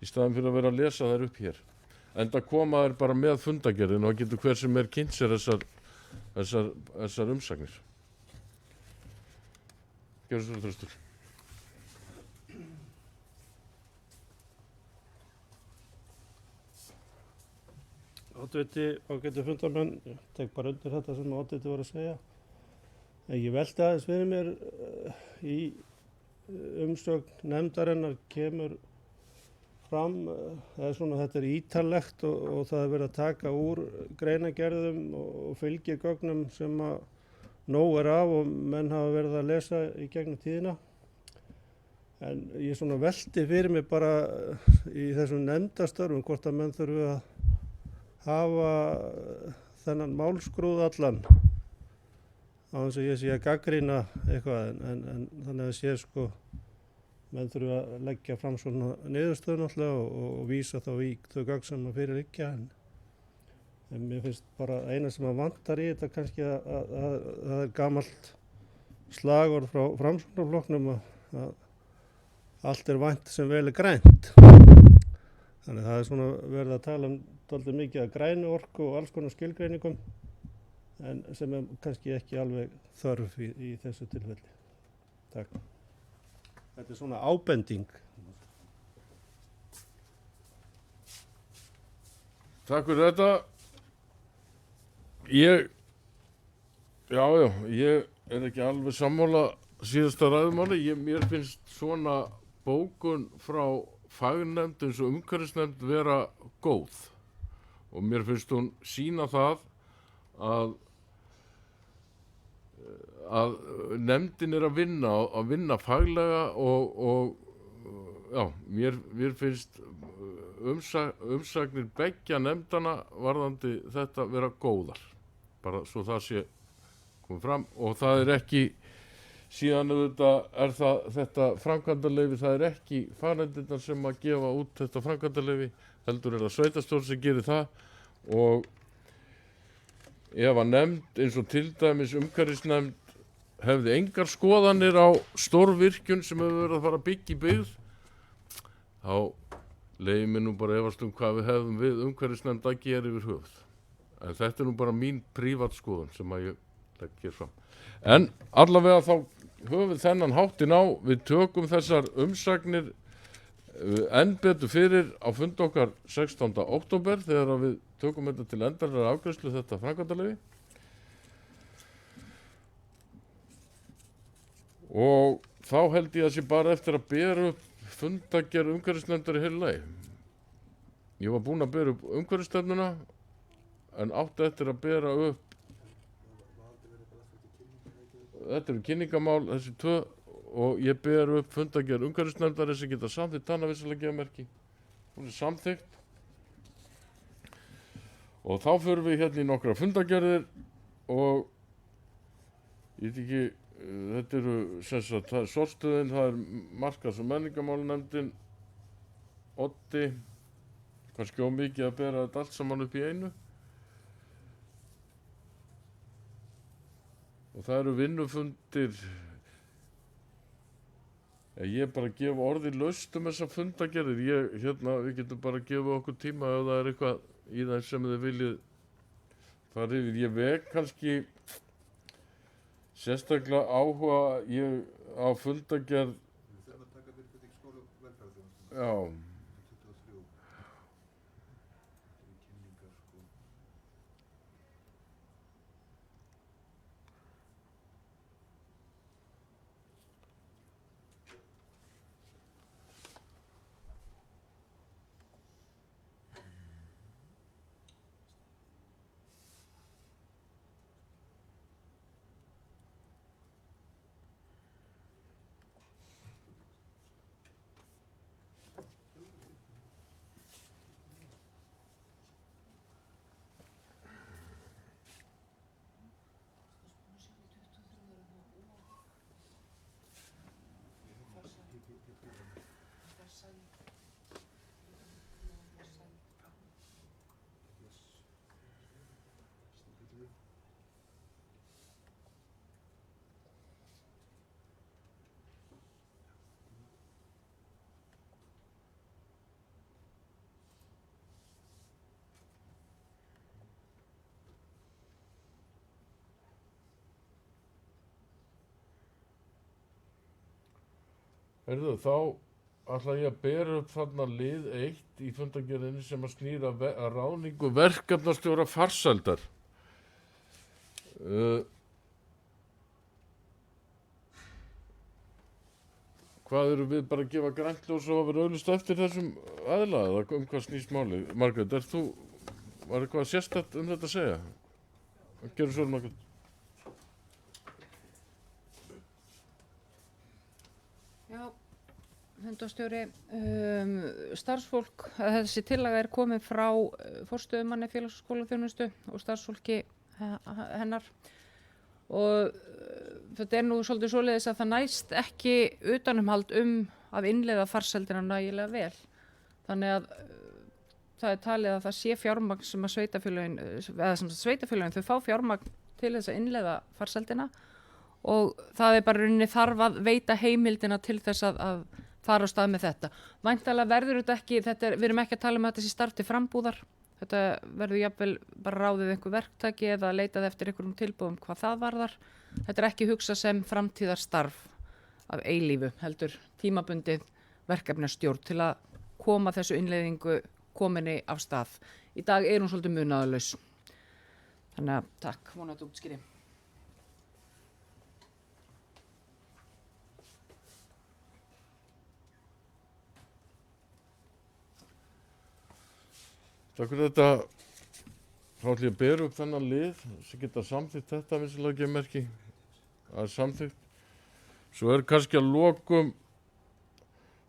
í staðan fyrir að vera að lesa þær upp hér. Enda koma þær bara með fundagerðin og það getur hver sem er kynnt sér þessar umsagnir. Gjörðu svo þröstur. Ágæti fundarmenn, ég tek bara undir þetta sem Oddviti var að segja. Ég velti aðeins fyrir mér í umsögn nefndarinnar kemur fram, þetta er ítarlegt og það er verið að taka úr greinagerðum og fylgigögnum sem að nóg er af og menn hafa verið að lesa í gegnum tíðina. En ég velti fyrir mig bara í þessum nefndastörfum hvort að menn þurfi að hafa þennan málskrúð allan á þess að ég sé að gagnrýna eitthvað en þannig að sé menn þurfi að leggja fram svona niðurstöðu náttúrulega og vísa þá í þau gögn sem að fyrir liggja en mér finnst bara eina sem að vantar í þetta kannski að það er gamalt slagur frá Framsóknarflokknum að allt er vænt sem vel er grænt. Þannig það er svona verið að tala dálítið mikið af grænu orku og alls konar skilgreiningum en sem er kannski ekki alveg þörf í þessu tilfelli. Takk. Þetta er svona ábending. Takk fyrir þetta. Ég er ekki alveg sammála síðasta ræðumáli. Mér finnst svona bókun frá fagnefnd eins og umhverfisnefnd vera góð og mér finnst hún sýna það að nefndin er að vinna faglega og mér finnst umsagnir beggja nefndana varðandi þetta vera góðar, bara svo það sé komið fram og það er ekki síðan er þetta framkvæmdarleyfi, það er ekki fagnefndirnar sem að gefa út þetta framkvæmdarleyfi, heldur er það sveitarstjórn sem gerir það og ef að nefnd eins og til dæmis umhverfisnefnd hefði engar skoðanir á stórvirkjun sem hefur verið að fara að byggja í byggð, þá leiði mér nú bara efast hvað við hefðum við umhverfisnefnd að gera yfir höfuð. En þetta er nú bara mín prívat skoðun sem að ég legg hér fram. En allavega þá höfum við þennan háttinn á, við tökum þessar umsagnir enn betur fyrir á fund okkar 16. október þegar við tökum þetta til endanlegrar afgreiðslu þetta framkvæmdarleyfi. Og þá held ég að sé bara eftir að bera upp fundagerð umhverfisnefndar í heilu lagi. Ég var búinn að bera upp umhverfisstefnuna en átti eftir að bera upp þetta eru kynningamál þessi tvö og ég ber upp fundagerð umhverfisnefndar sem geta samþykkt hana vissulega gefamerki. Hún er samþykkt og þá förum við hérna í nokkra fundagerðir og ég veit ekki, þetta eru sem sagt, það er sorstuðin, það er markas- og menningamálnefndin, Oddi, kannski ómikið að bera þetta allt saman upp í einu. Og það eru vinnufundir, ég er bara að gefa orði laust þessar fundagerðir, við getum bara að gefa okkur tíma ef það er eitthvað í það sem þið viljið fara yfir. Ég vek kannski sérstaklega áhuga á fundagerð, já, þá ætla ég að bera upp þarna lið 1 í fundagerðinni sem að snýra að ráðningu verkefnastjóra farsældar. Hvað eru við bara að gefa grænt ljós og að vera auglýst eftir þessum aðila eða hvað snýst máli? Margrét, var eitthvað sérstakt þetta að segja? Gerðu svo, Margrét. Já, fundarstjóri, starfsfólk, þessi tillaga er komin frá forstöðumanni félags- og skólaþjónustu og starfsfólki hennar og þetta er nú svolítið svoleiðis að það næst ekki utanumhald að innleiða farsældina nægilega vel. Þannig að það er talið að það sé fjármagn sem að sveitarfélögin þau fá fjármagn til þess að innleiða farsældina og það er bara rauninni þarf að veita heimildina til þess að fara á stað með þetta. Væntanlega verður þetta ekki, við erum ekki að tala um að þetta sé starf til frambúðar, þetta verður jafnvel bara ráðið einhver verktaki eða leitað eftir einhverjum tilbúðum hvað það varðar. Þetta er ekki hugsað sem framtíðarstarf af eilífu, heldur tímabundið verkefnastjórn til að koma þessu innleiðingu kominni af stað. Í dag er hún svolítið munaðarlaus. Þannig að takk, vonandi útskýri. Takk fyrir þetta. Þá ætlum ég að bera upp þennan lið sem geta samþykkt þetta vinsilega gemerki. Það er samþykkt. Svo er kannski að lokum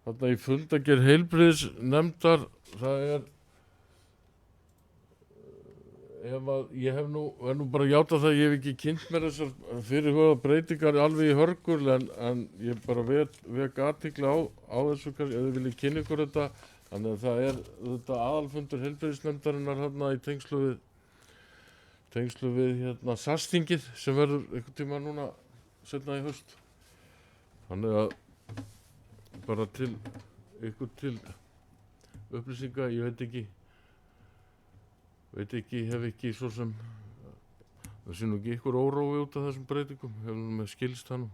þarna í fundargerð heilbrigðisnefndar, það er ég er nú bara að játa það, ég hef ekki kynnt mér þessar fyrirhugaða breytingar alveg í hörgul en ég bara vek athygli á þessu, ef þið viljið kynna ykkur þetta. Þannig að það er þetta aðalfundur heilbrigðisnefndarinnar hérna í tengslu við hérna SARS-þingið sem verður einhvern tíma núna seinna í haust. Þannig að bara til upplýsinga, ég veit ekki, hef ekki svo sem, það sé nú ekki ykkur órói út af þessum breytingum, hefur nú með skilst það nú.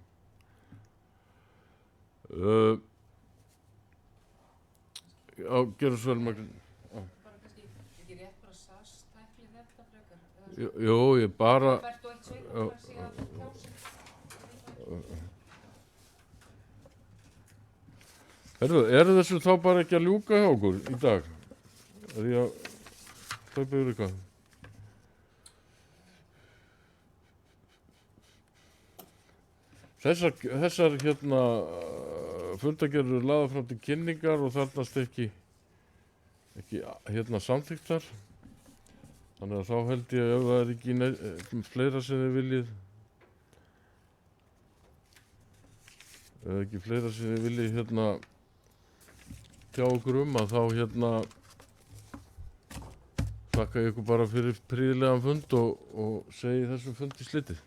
Já, gerum svo vel, Magnús. Bara kannski, ekki rétt bara SAS-tækli þetta frekar? Jó, ég bara... Hvert og eitt sveitarfélag sé að tjá sig? Eru þessu þá bara ekki að ljúka hjá okkur í dag? Er ég að hlaupa yfir eitthvað? Þessar hérna fundargerðir eru lagðar fram til kynningar og þarnast ekki hérna samþykktar. Þannig að þá held ég ef það er ekki fleira sem þið viljið hérna tjá okkur að þá hérna þakka ég ykkur bara fyrir prýðilegan fund og segi þessum fundi slitið.